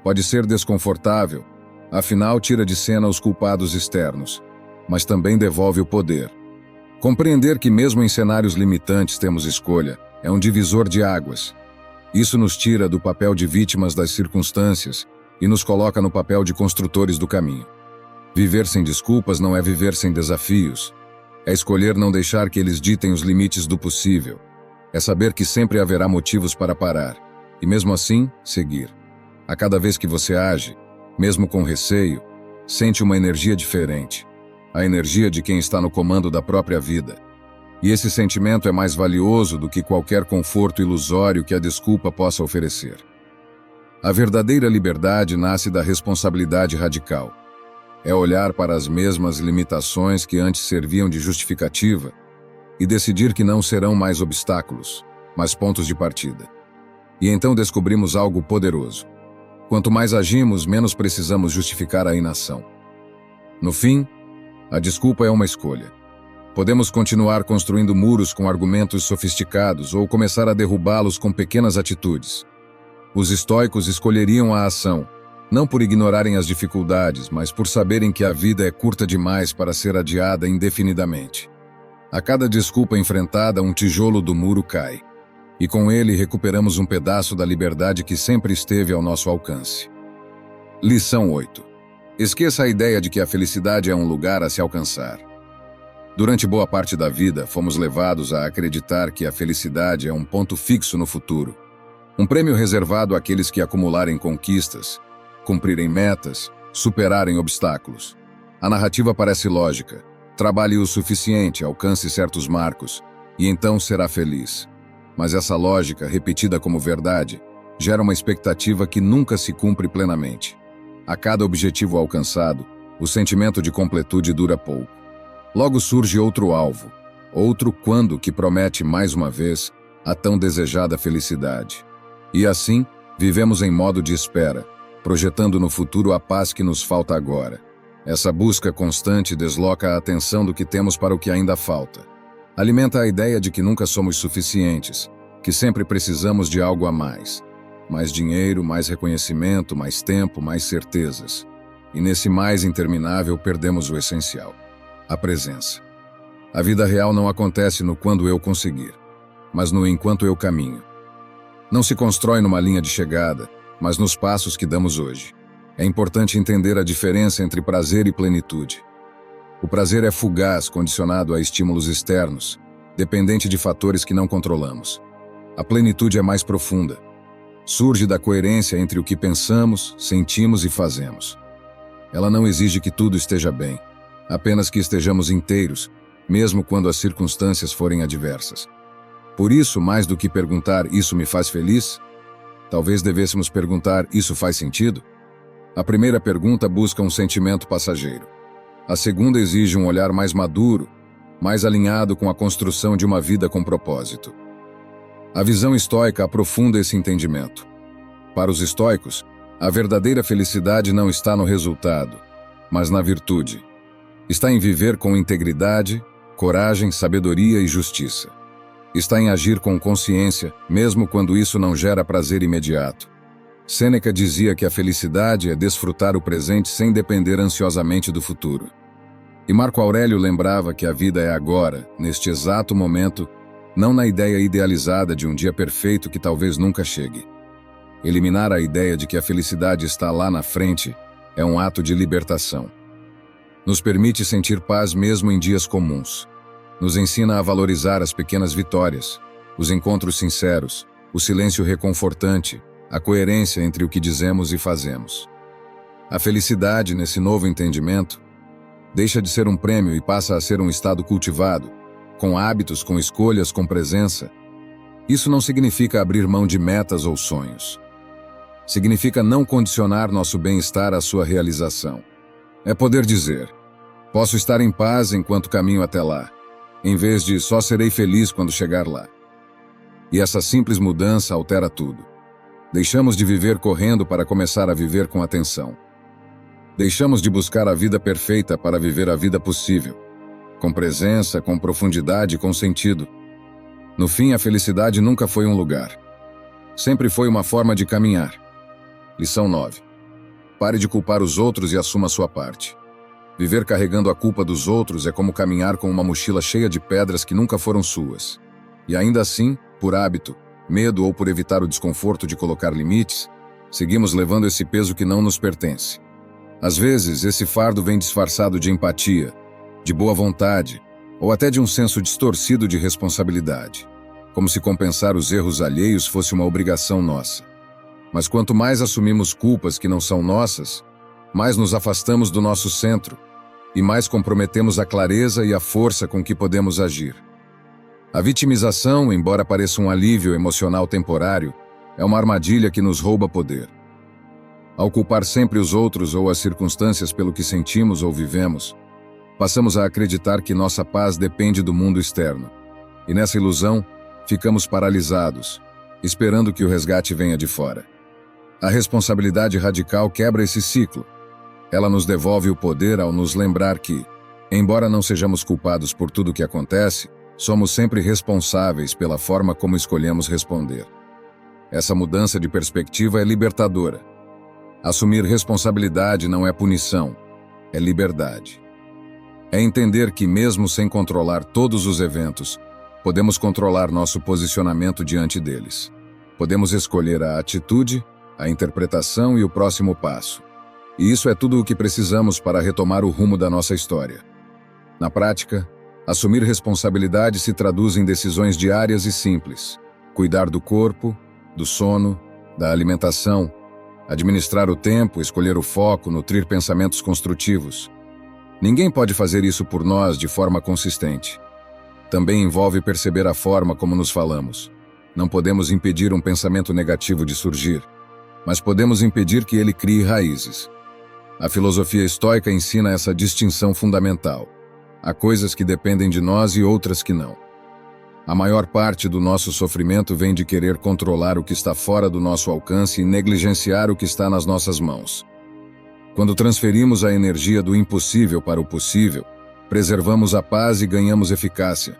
Pode ser desconfortável, afinal tira de cena os culpados externos, mas também devolve o poder. Compreender que mesmo em cenários limitantes temos escolha é um divisor de águas. Isso nos tira do papel de vítimas das circunstâncias e nos coloca no papel de construtores do caminho. Viver sem desculpas não é viver sem desafios. É escolher não deixar que eles ditem os limites do possível. É saber que sempre haverá motivos para parar, e mesmo assim, seguir. A cada vez que você age, mesmo com receio, sente uma energia diferente. A energia de quem está no comando da própria vida. E esse sentimento é mais valioso do que qualquer conforto ilusório que a desculpa possa oferecer. A verdadeira liberdade nasce da responsabilidade radical. É olhar para as mesmas limitações que antes serviam de justificativa e decidir que não serão mais obstáculos, mas pontos de partida. E então descobrimos algo poderoso. Quanto mais agimos, menos precisamos justificar a inação. No fim, a desculpa é uma escolha. Podemos continuar construindo muros com argumentos sofisticados ou começar a derrubá-los com pequenas atitudes. Os estoicos escolheriam a ação, não por ignorarem as dificuldades, mas por saberem que a vida é curta demais para ser adiada indefinidamente. A cada desculpa enfrentada, um tijolo do muro cai. E com ele recuperamos um pedaço da liberdade que sempre esteve ao nosso alcance. Lição 8. Esqueça a ideia de que a felicidade é um lugar a se alcançar. Durante boa parte da vida, fomos levados a acreditar que a felicidade é um ponto fixo no futuro. Um prêmio reservado àqueles que acumularem conquistas, cumprirem metas, superarem obstáculos. A narrativa parece lógica. Trabalhe o suficiente, alcance certos marcos, e então será feliz. Mas essa lógica, repetida como verdade, gera uma expectativa que nunca se cumpre plenamente. A cada objetivo alcançado, o sentimento de completude dura pouco. Logo surge outro alvo, outro quando que promete mais uma vez a tão desejada felicidade. E assim, vivemos em modo de espera, projetando no futuro a paz que nos falta agora. Essa busca constante desloca a atenção do que temos para o que ainda falta. Alimenta a ideia de que nunca somos suficientes, que sempre precisamos de algo a mais. Mais dinheiro, mais reconhecimento, mais tempo, mais certezas. E nesse mais interminável perdemos o essencial: a presença. A vida real não acontece no quando eu conseguir, mas no enquanto eu caminho. Não se constrói numa linha de chegada, mas nos passos que damos hoje. É importante entender a diferença entre prazer e plenitude. O prazer é fugaz, condicionado a estímulos externos, dependente de fatores que não controlamos. A plenitude é mais profunda. Surge da coerência entre o que pensamos, sentimos e fazemos. Ela não exige que tudo esteja bem, apenas que estejamos inteiros, mesmo quando as circunstâncias forem adversas. Por isso, mais do que perguntar "isso me faz feliz?", talvez devêssemos perguntar "isso faz sentido?". A primeira pergunta busca um sentimento passageiro. A segunda exige um olhar mais maduro, mais alinhado com a construção de uma vida com propósito. A visão estoica aprofunda esse entendimento. Para os estoicos, a verdadeira felicidade não está no resultado, mas na virtude. Está em viver com integridade, coragem, sabedoria e justiça. Está em agir com consciência, mesmo quando isso não gera prazer imediato. Sêneca dizia que a felicidade é desfrutar o presente sem depender ansiosamente do futuro. E Marco Aurélio lembrava que a vida é agora, neste exato momento, não na ideia idealizada de um dia perfeito que talvez nunca chegue. Eliminar a ideia de que a felicidade está lá na frente é um ato de libertação. Nos permite sentir paz mesmo em dias comuns. Nos ensina a valorizar as pequenas vitórias, os encontros sinceros, o silêncio reconfortante, a coerência entre o que dizemos e fazemos. A felicidade, nesse novo entendimento, deixa de ser um prêmio e passa a ser um estado cultivado, com hábitos, com escolhas, com presença. Isso não significa abrir mão de metas ou sonhos. Significa não condicionar nosso bem-estar à sua realização. É poder dizer: posso estar em paz enquanto caminho até lá, em vez de só serei feliz quando chegar lá. E essa simples mudança altera tudo. Deixamos de viver correndo para começar a viver com atenção. Deixamos de buscar a vida perfeita para viver a vida possível, com presença, com profundidade e com sentido. No fim, a felicidade nunca foi um lugar. Sempre foi uma forma de caminhar. Lição 9. Pare de culpar os outros e assuma sua parte. Viver carregando a culpa dos outros é como caminhar com uma mochila cheia de pedras que nunca foram suas. E ainda assim, por hábito, medo ou por evitar o desconforto de colocar limites, seguimos levando esse peso que não nos pertence. Às vezes, esse fardo vem disfarçado de empatia, de boa vontade, ou até de um senso distorcido de responsabilidade, como se compensar os erros alheios fosse uma obrigação nossa. Mas quanto mais assumimos culpas que não são nossas, mais nos afastamos do nosso centro e mais comprometemos a clareza e a força com que podemos agir. A vitimização, embora pareça um alívio emocional temporário, é uma armadilha que nos rouba poder. Ao culpar sempre os outros ou as circunstâncias pelo que sentimos ou vivemos, passamos a acreditar que nossa paz depende do mundo externo. E nessa ilusão, ficamos paralisados, esperando que o resgate venha de fora. A responsabilidade radical quebra esse ciclo. Ela nos devolve o poder ao nos lembrar que, embora não sejamos culpados por tudo o que acontece, somos sempre responsáveis pela forma como escolhemos responder. Essa mudança de perspectiva é libertadora. Assumir responsabilidade não é punição, é liberdade. É entender que, mesmo sem controlar todos os eventos, podemos controlar nosso posicionamento diante deles. Podemos escolher a atitude, a interpretação e o próximo passo. E isso é tudo o que precisamos para retomar o rumo da nossa história. Na prática, Assumir responsabilidade se traduz em decisões diárias e simples. Cuidar do corpo, do sono, da alimentação, administrar o tempo, escolher o foco, nutrir pensamentos construtivos. Ninguém pode fazer isso por nós de forma consistente. Também envolve perceber a forma como nos falamos. Não podemos impedir um pensamento negativo de surgir, mas podemos impedir que ele crie raízes. A filosofia estoica ensina essa distinção fundamental. Há coisas que dependem de nós e outras que não. A maior parte do nosso sofrimento vem de querer controlar o que está fora do nosso alcance e negligenciar o que está nas nossas mãos. Quando transferimos a energia do impossível para o possível, preservamos a paz e ganhamos eficácia.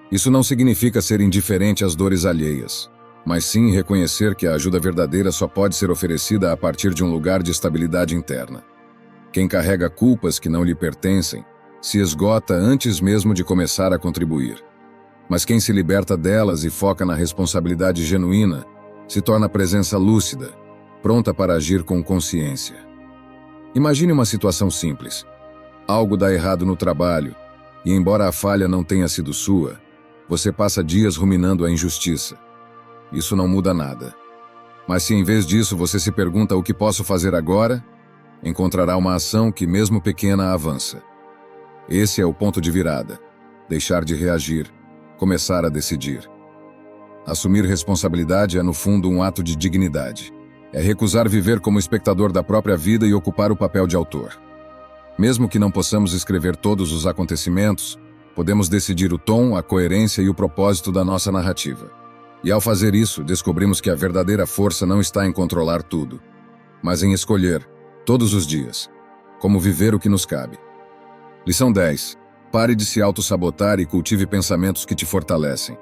Isso não significa ser indiferente às dores alheias, mas sim reconhecer que a ajuda verdadeira só pode ser oferecida a partir de um lugar de estabilidade interna. Quem carrega culpas que não lhe pertencem se esgota antes mesmo de começar a contribuir. Mas quem se liberta delas e foca na responsabilidade genuína se torna presença lúcida, pronta para agir com consciência. Imagine uma situação simples. Algo dá errado no trabalho, e embora a falha não tenha sido sua, você passa dias ruminando a injustiça. Isso não muda nada. Mas se em vez disso você se pergunta o que posso fazer agora, encontrará uma ação que, mesmo pequena, avança. Esse é o ponto de virada. Deixar de reagir, começar a decidir. Assumir responsabilidade é, no fundo, um ato de dignidade. É recusar viver como espectador da própria vida e ocupar o papel de autor. Mesmo que não possamos escrever todos os acontecimentos, podemos decidir o tom, a coerência e o propósito da nossa narrativa. E ao fazer isso, descobrimos que a verdadeira força não está em controlar tudo, mas em escolher, todos os dias, como viver o que nos cabe. Lição 10. Pare de se autossabotar e cultive pensamentos que te fortalecem.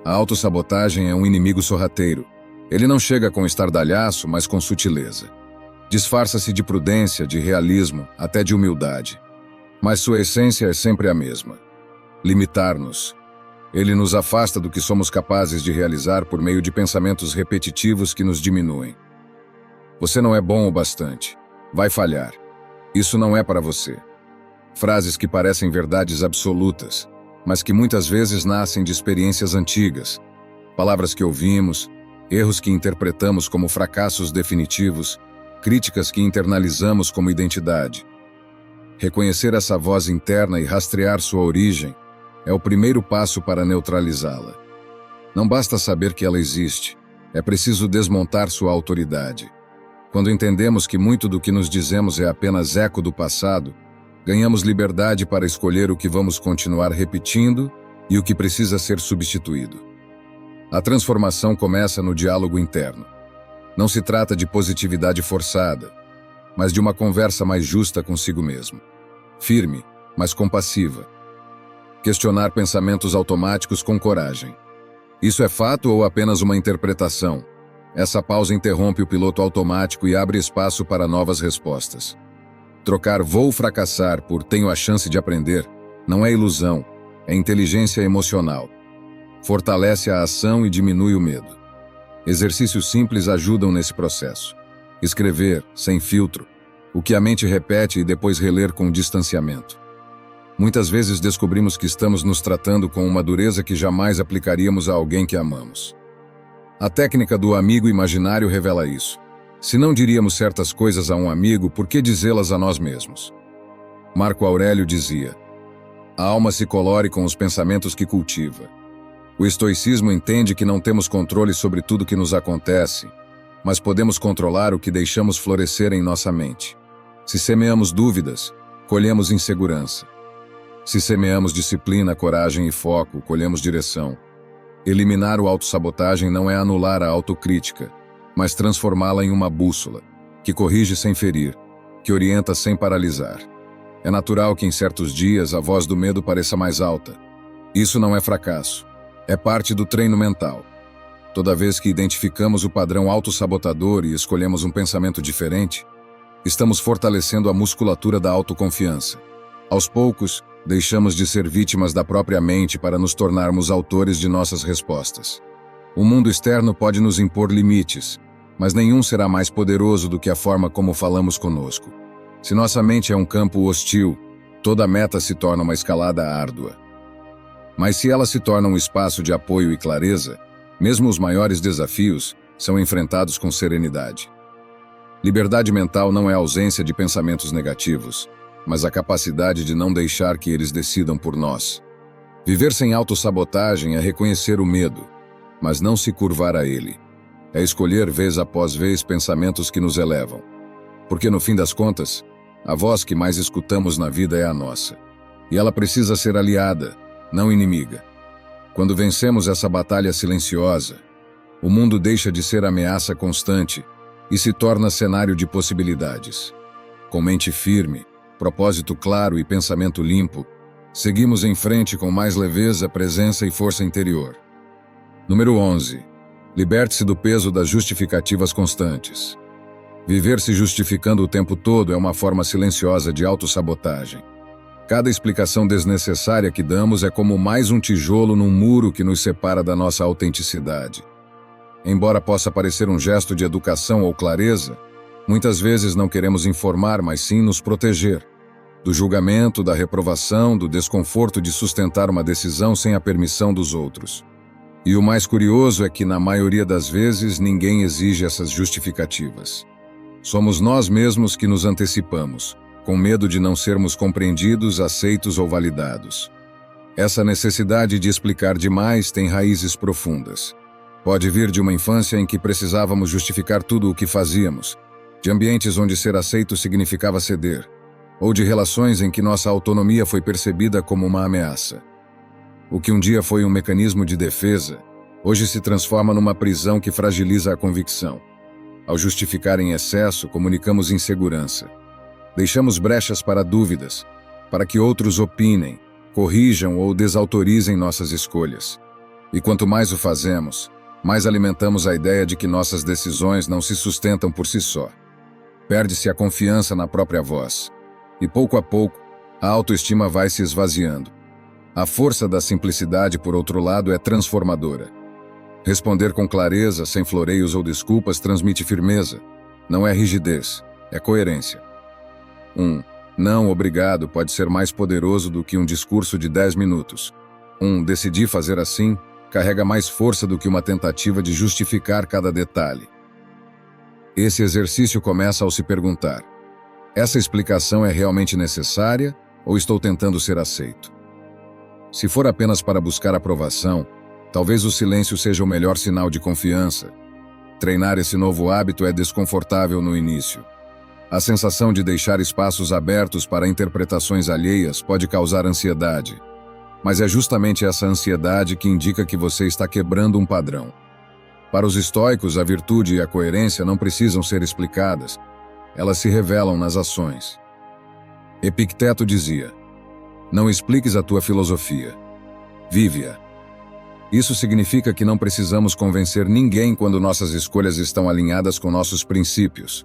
A autossabotagem é um inimigo sorrateiro. Ele não chega com estardalhaço, mas com sutileza. Disfarça-se de prudência, de realismo, até de humildade. Mas sua essência é sempre a mesma. Limitar-nos. Ele nos afasta do que somos capazes de realizar por meio de pensamentos repetitivos que nos diminuem. Você não é bom o bastante. Vai falhar. Isso não é para você. Frases que parecem verdades absolutas, mas que muitas vezes nascem de experiências antigas. Palavras que ouvimos, erros que interpretamos como fracassos definitivos, críticas que internalizamos como identidade. Reconhecer essa voz interna e rastrear sua origem é o primeiro passo para neutralizá-la. Não basta saber que ela existe, é preciso desmontar sua autoridade. Quando entendemos que muito do que nos dizemos é apenas eco do passado, ganhamos liberdade para escolher o que vamos continuar repetindo e o que precisa ser substituído. A transformação começa no diálogo interno. Não se trata de positividade forçada, mas de uma conversa mais justa consigo mesmo. Firme, mas compassiva. Questionar pensamentos automáticos com coragem. Isso é fato ou apenas uma interpretação? Essa pausa interrompe o piloto automático e abre espaço para novas respostas. Trocar "vou fracassar" por "tenho a chance de aprender" não é ilusão, é inteligência emocional. Fortalece a ação e diminui o medo. Exercícios simples ajudam nesse processo. Escrever, sem filtro, o que a mente repete e depois reler com distanciamento. Muitas vezes descobrimos que estamos nos tratando com uma dureza que jamais aplicaríamos a alguém que amamos. A técnica do amigo imaginário revela isso. Se não diríamos certas coisas a um amigo, por que dizê-las a nós mesmos? Marco Aurélio dizia: a alma se colore com os pensamentos que cultiva. O estoicismo entende que não temos controle sobre tudo que nos acontece, mas podemos controlar o que deixamos florescer em nossa mente. Se semeamos dúvidas, colhemos insegurança. Se semeamos disciplina, coragem e foco, colhemos direção. Eliminar o autossabotagem não é anular a autocrítica, mas transformá-la em uma bússola, que corrige sem ferir, que orienta sem paralisar. É natural que em certos dias a voz do medo pareça mais alta. Isso não é fracasso. É parte do treino mental. Toda vez que identificamos o padrão autossabotador e escolhemos um pensamento diferente, estamos fortalecendo a musculatura da autoconfiança. Aos poucos, deixamos de ser vítimas da própria mente para nos tornarmos autores de nossas respostas. O mundo externo pode nos impor limites, mas nenhum será mais poderoso do que a forma como falamos conosco. Se nossa mente é um campo hostil, toda meta se torna uma escalada árdua. Mas se ela se torna um espaço de apoio e clareza, mesmo os maiores desafios são enfrentados com serenidade. Liberdade mental não é a ausência de pensamentos negativos, mas a capacidade de não deixar que eles decidam por nós. Viver sem autossabotagem é reconhecer o medo, mas não se curvar a ele. É escolher vez após vez pensamentos que nos elevam. Porque no fim das contas, a voz que mais escutamos na vida é a nossa. E ela precisa ser aliada, não inimiga. Quando vencemos essa batalha silenciosa, o mundo deixa de ser ameaça constante e se torna cenário de possibilidades. Com mente firme, propósito claro e pensamento limpo, seguimos em frente com mais leveza, presença e força interior. Número 11. Liberte-se do peso das justificativas constantes. Viver se justificando o tempo todo é uma forma silenciosa de autossabotagem. Cada explicação desnecessária que damos é como mais um tijolo num muro que nos separa da nossa autenticidade. Embora possa parecer um gesto de educação ou clareza, muitas vezes não queremos informar, mas sim nos proteger. Do julgamento, da reprovação, do desconforto de sustentar uma decisão sem a permissão dos outros. E o mais curioso é que, na maioria das vezes, ninguém exige essas justificativas. Somos nós mesmos que nos antecipamos, com medo de não sermos compreendidos, aceitos ou validados. Essa necessidade de explicar demais tem raízes profundas. Pode vir de uma infância em que precisávamos justificar tudo o que fazíamos, de ambientes onde ser aceito significava ceder, ou de relações em que nossa autonomia foi percebida como uma ameaça. O que um dia foi um mecanismo de defesa, hoje se transforma numa prisão que fragiliza a convicção. Ao justificar em excesso, comunicamos insegurança. Deixamos brechas para dúvidas, para que outros opinem, corrijam ou desautorizem nossas escolhas. E quanto mais o fazemos, mais alimentamos a ideia de que nossas decisões não se sustentam por si só. Perde-se a confiança na própria voz. E pouco a pouco, a autoestima vai se esvaziando. A força da simplicidade, por outro lado, é transformadora. Responder com clareza, sem floreios ou desculpas, transmite firmeza. Não é rigidez, é coerência. Não obrigado pode ser mais poderoso do que um discurso de 10 minutos. Decidi fazer assim carrega mais força do que uma tentativa de justificar cada detalhe. Esse exercício começa ao se perguntar: essa explicação é realmente necessária ou estou tentando ser aceito? Se for apenas para buscar aprovação, talvez o silêncio seja o melhor sinal de confiança. Treinar esse novo hábito é desconfortável no início. A sensação de deixar espaços abertos para interpretações alheias pode causar ansiedade. Mas é justamente essa ansiedade que indica que você está quebrando um padrão. Para os estoicos, a virtude e a coerência não precisam ser explicadas. Elas se revelam nas ações. Epicteto dizia: não expliques a tua filosofia. Vive-a. Isso significa que não precisamos convencer ninguém quando nossas escolhas estão alinhadas com nossos princípios.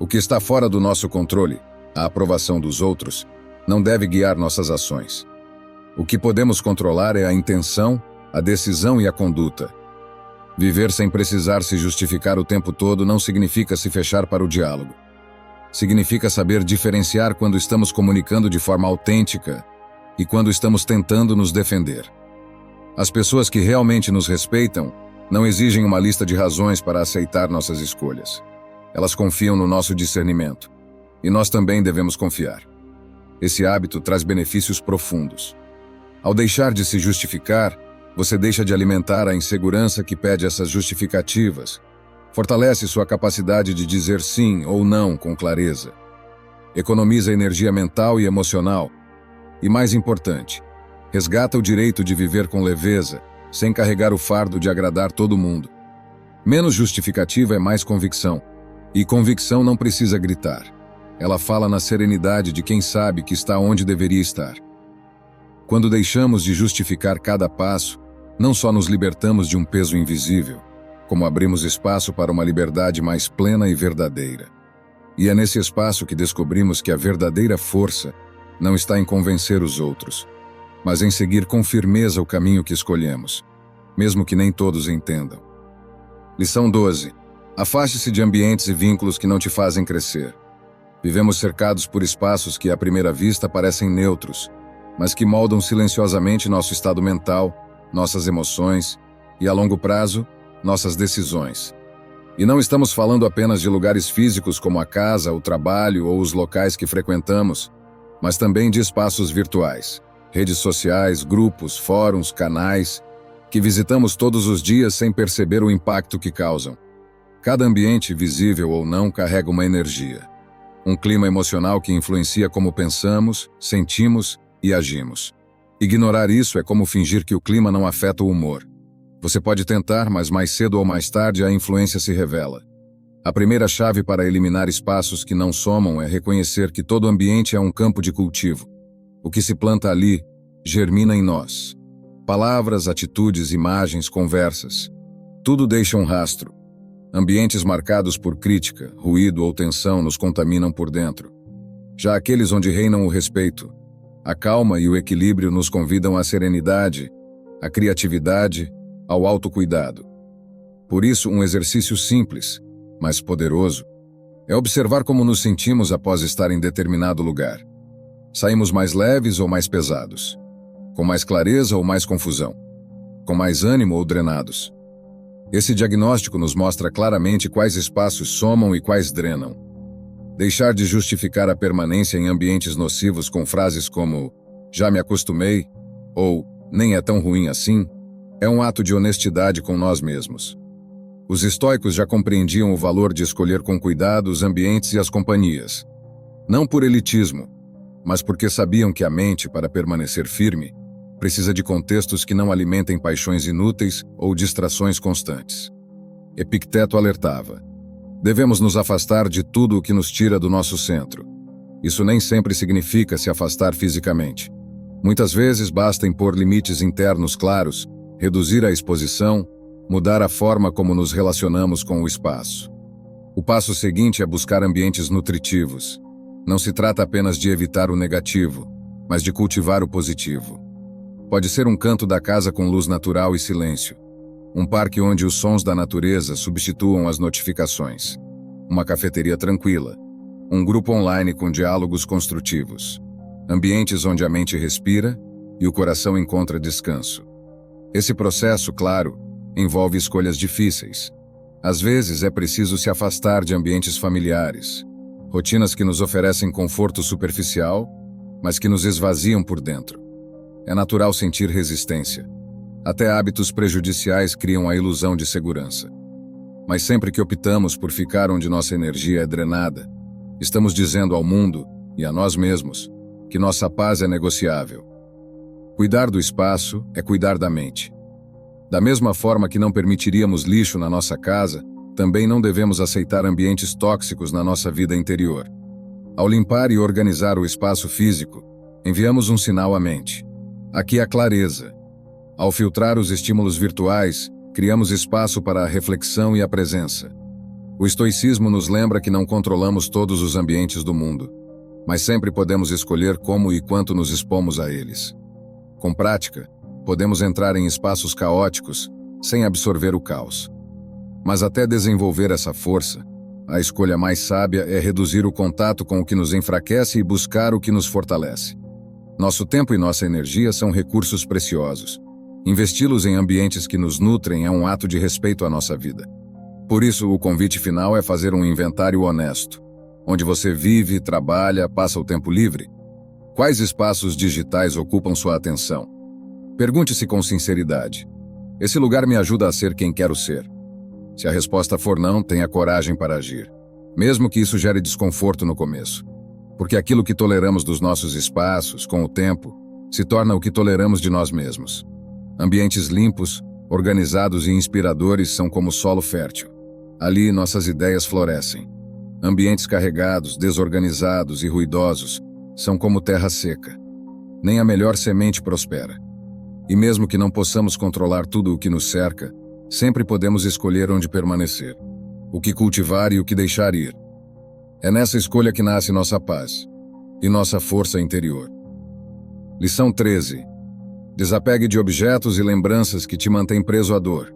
O que está fora do nosso controle, a aprovação dos outros, não deve guiar nossas ações. O que podemos controlar é a intenção, a decisão e a conduta. Viver sem precisar se justificar o tempo todo não significa se fechar para o diálogo. Significa saber diferenciar quando estamos comunicando de forma autêntica e quando estamos tentando nos defender. As pessoas que realmente nos respeitam não exigem uma lista de razões para aceitar nossas escolhas. Elas confiam no nosso discernimento. E nós também devemos confiar. Esse hábito traz benefícios profundos. Ao deixar de se justificar, você deixa de alimentar a insegurança que pede essas justificativas. Fortalece sua capacidade de dizer sim ou não com clareza. Economiza energia mental e emocional. E mais importante, resgata o direito de viver com leveza, sem carregar o fardo de agradar todo mundo. Menos justificativa é mais convicção. E convicção não precisa gritar. Ela fala na serenidade de quem sabe que está onde deveria estar. Quando deixamos de justificar cada passo, não só nos libertamos de um peso invisível, como abrimos espaço para uma liberdade mais plena e verdadeira. E é nesse espaço que descobrimos que a verdadeira força não está em convencer os outros, mas em seguir com firmeza o caminho que escolhemos, mesmo que nem todos entendam. Lição 12. Afaste-se de ambientes e vínculos que não te fazem crescer. Vivemos cercados por espaços que, à primeira vista, parecem neutros, mas que moldam silenciosamente nosso estado mental, nossas emoções e, a longo prazo, nossas decisões. E não estamos falando apenas de lugares físicos como a casa, o trabalho ou os locais que frequentamos, mas também de espaços virtuais, redes sociais, grupos, fóruns, canais, que visitamos todos os dias sem perceber o impacto que causam. Cada ambiente, visível ou não, carrega uma energia. Um clima emocional que influencia como pensamos, sentimos e agimos. Ignorar isso é como fingir que o clima não afeta o humor. Você pode tentar, mas mais cedo ou mais tarde a influência se revela. A primeira chave para eliminar espaços que não somam é reconhecer que todo ambiente é um campo de cultivo. O que se planta ali, germina em nós. Palavras, atitudes, imagens, conversas. Tudo deixa um rastro. Ambientes marcados por crítica, ruído ou tensão nos contaminam por dentro. Já aqueles onde reinam o respeito, a calma e o equilíbrio nos convidam à serenidade, à criatividade, ao autocuidado. Por isso, um exercício simples, mas poderoso, é observar como nos sentimos após estar em determinado lugar. Saímos mais leves ou mais pesados? Com mais clareza ou mais confusão? Com mais ânimo ou drenados? Esse diagnóstico nos mostra claramente quais espaços somam e quais drenam. Deixar de justificar a permanência em ambientes nocivos com frases como "já me acostumei" ou "nem é tão ruim assim", é um ato de honestidade com nós mesmos. Os estoicos já compreendiam o valor de escolher com cuidado os ambientes e as companhias. Não por elitismo, mas porque sabiam que a mente, para permanecer firme, precisa de contextos que não alimentem paixões inúteis ou distrações constantes. Epicteto alertava: devemos nos afastar de tudo o que nos tira do nosso centro. Isso nem sempre significa se afastar fisicamente. Muitas vezes basta impor limites internos claros, reduzir a exposição, mudar a forma como nos relacionamos com o espaço. O passo seguinte é buscar ambientes nutritivos. Não se trata apenas de evitar o negativo, mas de cultivar o positivo. Pode ser um canto da casa com luz natural e silêncio. Um parque onde os sons da natureza substituam as notificações. Uma cafeteria tranquila. Um grupo online com diálogos construtivos. Ambientes onde a mente respira e o coração encontra descanso. Esse processo, claro, envolve escolhas difíceis. Às vezes é preciso se afastar de ambientes familiares, rotinas que nos oferecem conforto superficial, mas que nos esvaziam por dentro. É natural sentir resistência. Até hábitos prejudiciais criam a ilusão de segurança. Mas sempre que optamos por ficar onde nossa energia é drenada, estamos dizendo ao mundo, e a nós mesmos, que nossa paz é negociável. Cuidar do espaço é cuidar da mente. Da mesma forma que não permitiríamos lixo na nossa casa, também não devemos aceitar ambientes tóxicos na nossa vida interior. Ao limpar e organizar o espaço físico, enviamos um sinal à mente. Aqui há clareza. Ao filtrar os estímulos virtuais, criamos espaço para a reflexão e a presença. O estoicismo nos lembra que não controlamos todos os ambientes do mundo, mas sempre podemos escolher como e quanto nos expomos a eles. Com prática, podemos entrar em espaços caóticos sem absorver o caos. Mas até desenvolver essa força, a escolha mais sábia é reduzir o contato com o que nos enfraquece e buscar o que nos fortalece. Nosso tempo e nossa energia são recursos preciosos. Investi-los em ambientes que nos nutrem é um ato de respeito à nossa vida. Por isso, o convite final é fazer um inventário honesto. Onde você vive, trabalha, passa o tempo livre? Quais espaços digitais ocupam sua atenção? Pergunte-se com sinceridade: esse lugar me ajuda a ser quem quero ser? Se a resposta for não, tenha coragem para agir, mesmo que isso gere desconforto no começo. Porque aquilo que toleramos dos nossos espaços, com o tempo, se torna o que toleramos de nós mesmos. Ambientes limpos, organizados e inspiradores são como solo fértil. Ali nossas ideias florescem. Ambientes carregados, desorganizados e ruidosos são como terra seca. Nem a melhor semente prospera. E mesmo que não possamos controlar tudo o que nos cerca, sempre podemos escolher onde permanecer, o que cultivar e o que deixar ir. É nessa escolha que nasce nossa paz e nossa força interior. Lição 13. Desapegue de objetos e lembranças que te mantêm preso à dor.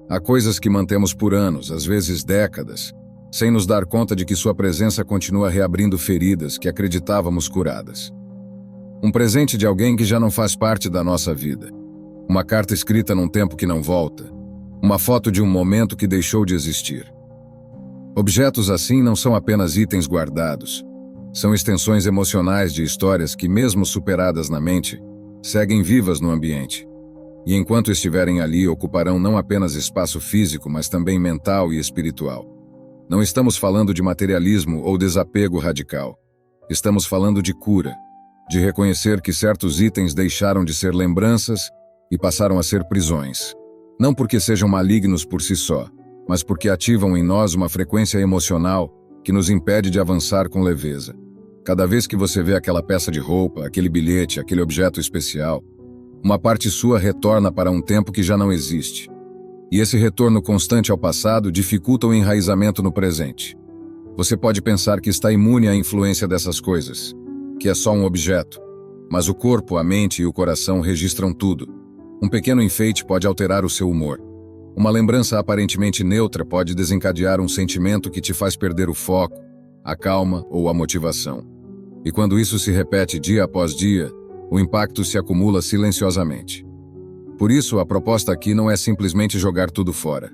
Há coisas que mantemos por anos, às vezes décadas, sem nos dar conta de que sua presença continua reabrindo feridas que acreditávamos curadas. Um presente de alguém que já não faz parte da nossa vida. Uma carta escrita num tempo que não volta. Uma foto de um momento que deixou de existir. Objetos assim não são apenas itens guardados. São extensões emocionais de histórias que, mesmo superadas na mente, seguem vivas no ambiente. E enquanto estiverem ali, ocuparão não apenas espaço físico, mas também mental e espiritual. Não estamos falando de materialismo ou desapego radical. Estamos falando de cura, de reconhecer que certos itens deixaram de ser lembranças e passaram a ser prisões. Não porque sejam malignos por si só, mas porque ativam em nós uma frequência emocional que nos impede de avançar com leveza. Cada vez que você vê aquela peça de roupa, aquele bilhete, aquele objeto especial, uma parte sua retorna para um tempo que já não existe. E esse retorno constante ao passado dificulta o enraizamento no presente. Você pode pensar que está imune à influência dessas coisas, que é só um objeto. Mas o corpo, a mente e o coração registram tudo. Um pequeno enfeite pode alterar o seu humor. Uma lembrança aparentemente neutra pode desencadear um sentimento que te faz perder o foco, a calma ou a motivação. E quando isso se repete dia após dia, o impacto se acumula silenciosamente. Por isso, a proposta aqui não é simplesmente jogar tudo fora.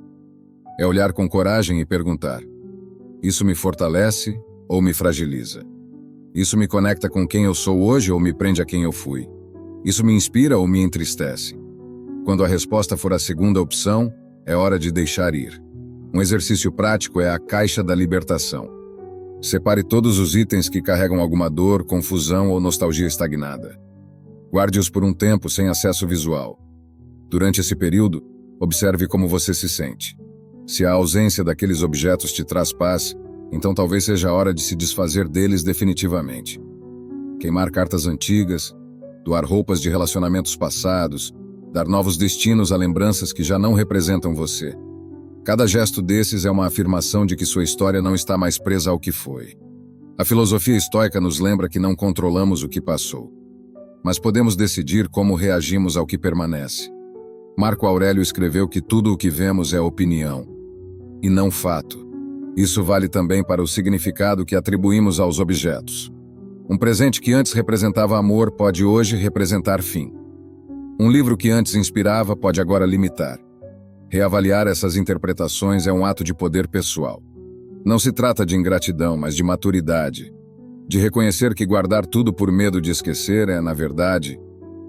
É olhar com coragem e perguntar: isso me fortalece ou me fragiliza? Isso me conecta com quem eu sou hoje ou me prende a quem eu fui? Isso me inspira ou me entristece? Quando a resposta for a segunda opção, é hora de deixar ir. Um exercício prático é a caixa da libertação. Separe todos os itens que carregam alguma dor, confusão ou nostalgia estagnada. Guarde-os por um tempo sem acesso visual. Durante esse período, observe como você se sente. Se a ausência daqueles objetos te traz paz, então talvez seja a hora de se desfazer deles definitivamente. Queimar cartas antigas, doar roupas de relacionamentos passados, dar novos destinos a lembranças que já não representam você. Cada gesto desses é uma afirmação de que sua história não está mais presa ao que foi. A filosofia estoica nos lembra que não controlamos o que passou, mas podemos decidir como reagimos ao que permanece. Marco Aurélio escreveu que tudo o que vemos é opinião, e não fato. Isso vale também para o significado que atribuímos aos objetos. Um presente que antes representava amor pode hoje representar fim. Um livro que antes inspirava pode agora limitar. Reavaliar essas interpretações é um ato de poder pessoal. Não se trata de ingratidão, mas de maturidade. De reconhecer que guardar tudo por medo de esquecer é, na verdade,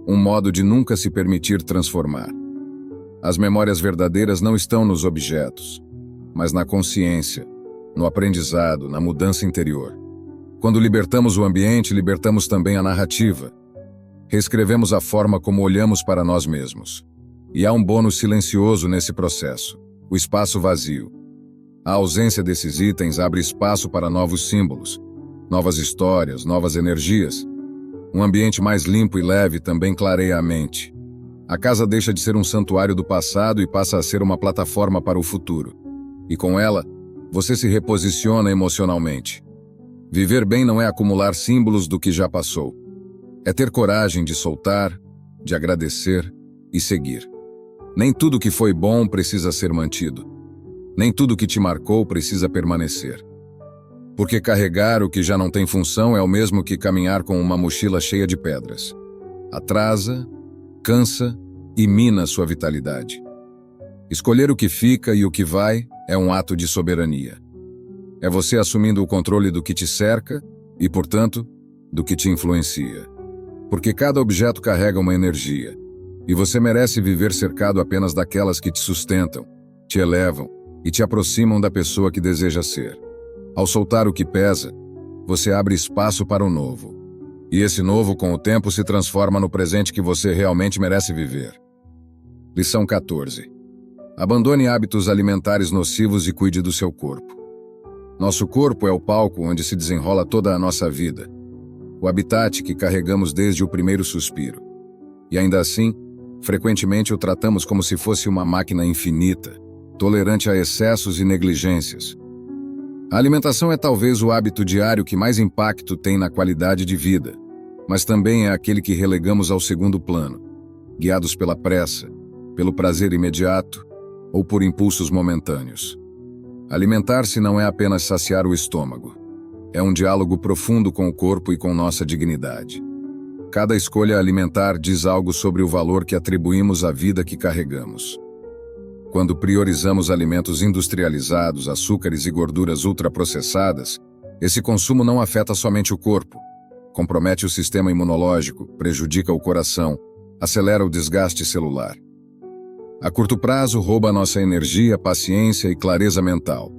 um modo de nunca se permitir transformar. As memórias verdadeiras não estão nos objetos, mas na consciência, no aprendizado, na mudança interior. Quando libertamos o ambiente, libertamos também a narrativa. Reescrevemos a forma como olhamos para nós mesmos. E há um bônus silencioso nesse processo: o espaço vazio. A ausência desses itens abre espaço para novos símbolos, novas histórias, novas energias. Um ambiente mais limpo e leve também clareia a mente. A casa deixa de ser um santuário do passado e passa a ser uma plataforma para o futuro. E com ela, você se reposiciona emocionalmente. Viver bem não é acumular símbolos do que já passou. É ter coragem de soltar, de agradecer e seguir. Nem tudo que foi bom precisa ser mantido. Nem tudo que te marcou precisa permanecer. Porque carregar o que já não tem função é o mesmo que caminhar com uma mochila cheia de pedras. Atrasa, cansa e mina sua vitalidade. Escolher o que fica e o que vai é um ato de soberania. É você assumindo o controle do que te cerca e, portanto, do que te influencia. Porque cada objeto carrega uma energia, e você merece viver cercado apenas daquelas que te sustentam, te elevam e te aproximam da pessoa que deseja ser. Ao soltar o que pesa, você abre espaço para o novo. E esse novo, com o tempo, se transforma no presente que você realmente merece viver. Lição 14. Abandone hábitos alimentares nocivos e cuide do seu corpo. Nosso corpo é o palco onde se desenrola toda a nossa vida, o habitat que carregamos desde o primeiro suspiro. E ainda assim, frequentemente o tratamos como se fosse uma máquina infinita, tolerante a excessos e negligências. A alimentação é talvez o hábito diário que mais impacto tem na qualidade de vida, mas também é aquele que relegamos ao segundo plano, guiados pela pressa, pelo prazer imediato ou por impulsos momentâneos. Alimentar-se não é apenas saciar o estômago. É um diálogo profundo com o corpo e com nossa dignidade. Cada escolha alimentar diz algo sobre o valor que atribuímos à vida que carregamos. Quando priorizamos alimentos industrializados, açúcares e gorduras ultraprocessadas, esse consumo não afeta somente o corpo, compromete o sistema imunológico, prejudica o coração, acelera o desgaste celular. A curto prazo, rouba nossa energia, paciência e clareza mental.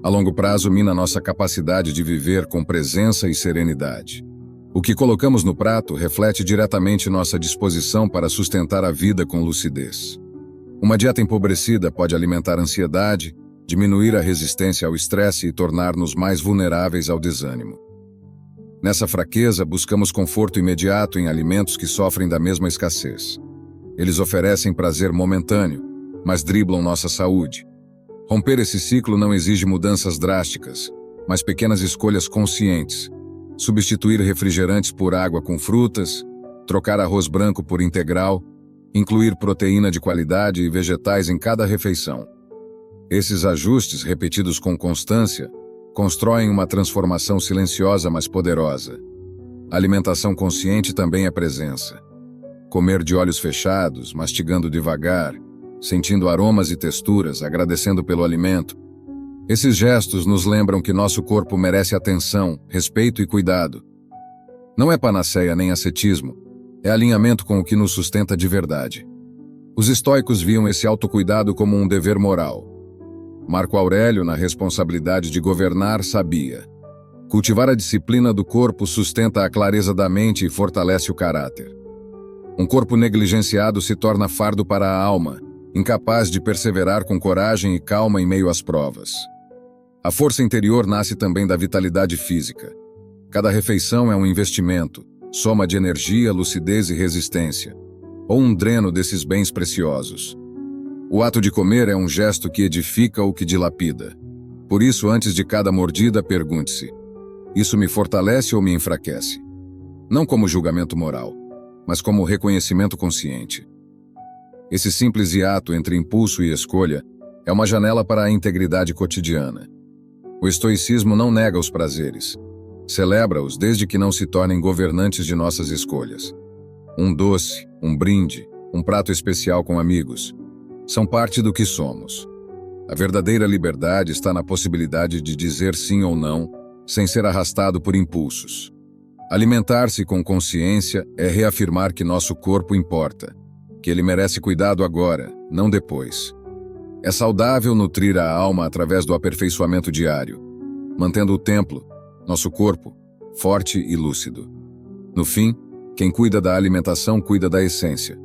A longo prazo, mina nossa capacidade de viver com presença e serenidade. O que colocamos no prato reflete diretamente nossa disposição para sustentar a vida com lucidez. Uma dieta empobrecida pode alimentar a ansiedade, diminuir a resistência ao estresse e tornar-nos mais vulneráveis ao desânimo. Nessa fraqueza, buscamos conforto imediato em alimentos que sofrem da mesma escassez. Eles oferecem prazer momentâneo, mas driblam nossa saúde. Romper esse ciclo não exige mudanças drásticas, mas pequenas escolhas conscientes. Substituir refrigerantes por água com frutas, trocar arroz branco por integral, incluir proteína de qualidade e vegetais em cada refeição. Esses ajustes, repetidos com constância, constroem uma transformação silenciosa mas poderosa. A alimentação consciente também é presença. Comer de olhos fechados, mastigando devagar, sentindo aromas e texturas, agradecendo pelo alimento. Esses gestos nos lembram que nosso corpo merece atenção, respeito e cuidado. Não é panaceia nem ascetismo, é alinhamento com o que nos sustenta de verdade. Os estoicos viam esse autocuidado como um dever moral. Marco Aurélio, na responsabilidade de governar, sabia: cultivar a disciplina do corpo sustenta a clareza da mente e fortalece o caráter. Um corpo negligenciado se torna fardo para a alma, incapaz de perseverar com coragem e calma em meio às provas. A força interior nasce também da vitalidade física. Cada refeição é um investimento, soma de energia, lucidez e resistência, ou um dreno desses bens preciosos. O ato de comer é um gesto que edifica ou que dilapida. Por isso, antes de cada mordida, pergunte-se: isso me fortalece ou me enfraquece? Não como julgamento moral, mas como reconhecimento consciente. Esse simples hiato entre impulso e escolha é uma janela para a integridade cotidiana. O estoicismo não nega os prazeres. Celebra-os desde que não se tornem governantes de nossas escolhas. Um doce, um brinde, um prato especial com amigos são parte do que somos. A verdadeira liberdade está na possibilidade de dizer sim ou não, sem ser arrastado por impulsos. Alimentar-se com consciência é reafirmar que nosso corpo importa, que ele merece cuidado agora, não depois. É saudável nutrir a alma através do aperfeiçoamento diário, mantendo o templo, nosso corpo, forte e lúcido. No fim, quem cuida da alimentação cuida da essência.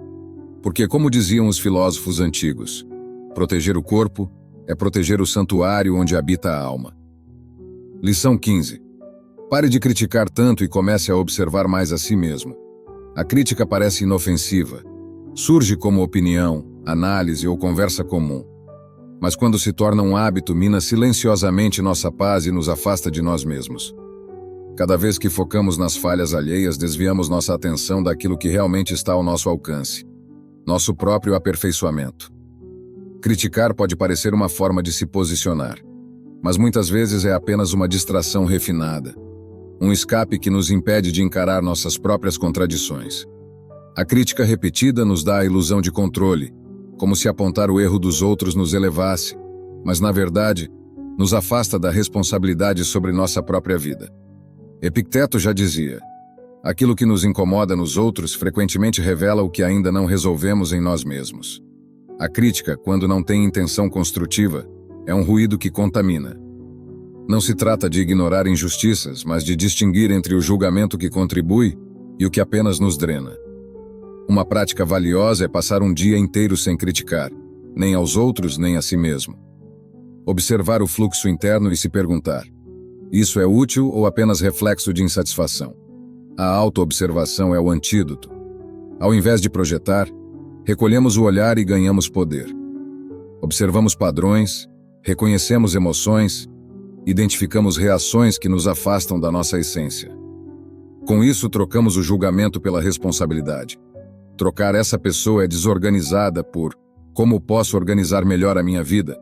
Porque, como diziam os filósofos antigos, proteger o corpo é proteger o santuário onde habita a alma. Lição 15. Pare de criticar tanto e comece a observar mais a si mesmo. A crítica parece inofensiva. Surge como opinião, análise ou conversa comum. Mas quando se torna um hábito, mina silenciosamente nossa paz e nos afasta de nós mesmos. Cada vez que focamos nas falhas alheias, desviamos nossa atenção daquilo que realmente está ao nosso alcance. Nosso próprio aperfeiçoamento. Criticar pode parecer uma forma de se posicionar, mas muitas vezes é apenas uma distração refinada. Um escape que nos impede de encarar nossas próprias contradições. A crítica repetida nos dá a ilusão de controle, como se apontar o erro dos outros nos elevasse, mas, na verdade, nos afasta da responsabilidade sobre nossa própria vida. Epicteto já dizia: aquilo que nos incomoda nos outros frequentemente revela o que ainda não resolvemos em nós mesmos. A crítica, quando não tem intenção construtiva, é um ruído que contamina. Não se trata de ignorar injustiças, mas de distinguir entre o julgamento que contribui e o que apenas nos drena. Uma prática valiosa é passar um dia inteiro sem criticar, nem aos outros, nem a si mesmo. Observar o fluxo interno e se perguntar: isso é útil ou apenas reflexo de insatisfação? A autoobservação é o antídoto. Ao invés de projetar, recolhemos o olhar e ganhamos poder. Observamos padrões, reconhecemos emoções, identificamos reações que nos afastam da nossa essência. Com isso, trocamos o julgamento pela responsabilidade. Trocar essa pessoa é desorganizada por como posso organizar melhor a minha vida,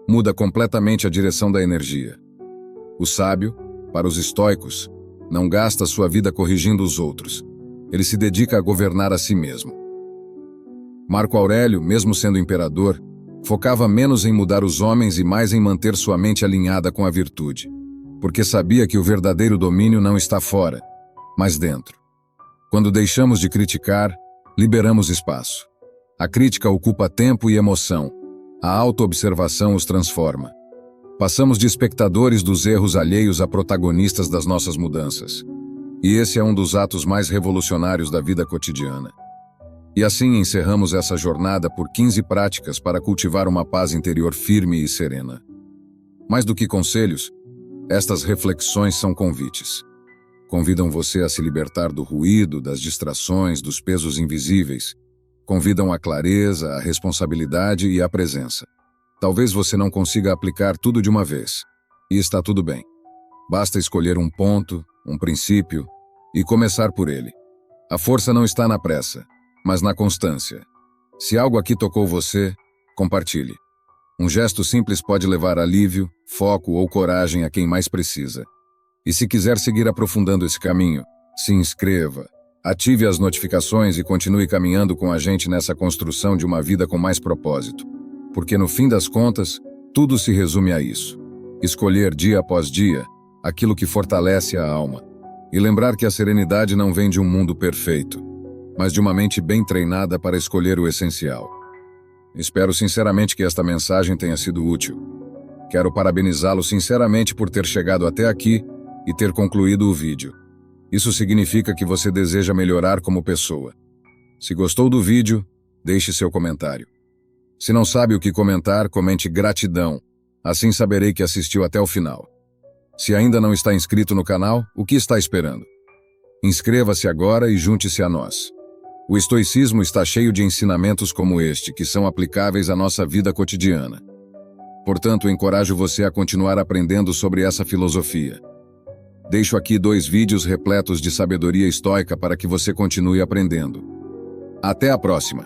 muda completamente a direção da energia. O sábio, para os estoicos, não gasta sua vida corrigindo os outros. ele se dedica a governar a si mesmo. Marco Aurélio, mesmo sendo imperador, focava menos em mudar os homens e mais em manter sua mente alinhada com a virtude, porque sabia que o verdadeiro domínio não está fora, mas dentro. Quando deixamos de criticar, liberamos espaço. A crítica ocupa tempo e emoção. A autoobservação os transforma. Passamos de espectadores dos erros alheios a protagonistas das nossas mudanças. E esse é um dos atos mais revolucionários da vida cotidiana. E assim encerramos essa jornada por 15 práticas para cultivar uma paz interior firme e serena. Mais do que conselhos, estas reflexões são convites. Convidam você a se libertar do ruído, das distrações, dos pesos invisíveis. Convidam a clareza, a responsabilidade e a presença. Talvez você não consiga aplicar tudo de uma vez. E está tudo bem. Basta escolher um ponto, um princípio, e começar por ele. A força não está na pressa, mas na constância. Se algo aqui tocou você, compartilhe. Um gesto simples pode levar alívio, foco ou coragem a quem mais precisa. E se quiser seguir aprofundando esse caminho, se inscreva, ative as notificações e continue caminhando com a gente nessa construção de uma vida com mais propósito. Porque no fim das contas, tudo se resume a isso. Escolher dia após dia aquilo que fortalece a alma. E lembrar que a serenidade não vem de um mundo perfeito, mas de uma mente bem treinada para escolher o essencial. Espero sinceramente que esta mensagem tenha sido útil. Quero parabenizá-lo sinceramente por ter chegado até aqui e ter concluído o vídeo. Isso significa que você deseja melhorar como pessoa. Se gostou do vídeo, deixe seu comentário. Se não sabe o que comentar, comente gratidão. Assim saberei que assistiu até o final. Se ainda não está inscrito no canal, o que está esperando? Inscreva-se agora e junte-se a nós. O estoicismo está cheio de ensinamentos como este, que são aplicáveis à nossa vida cotidiana. Portanto, encorajo você a continuar aprendendo sobre essa filosofia. Deixo aqui 2 vídeos repletos de sabedoria estoica para que você continue aprendendo. Até a próxima!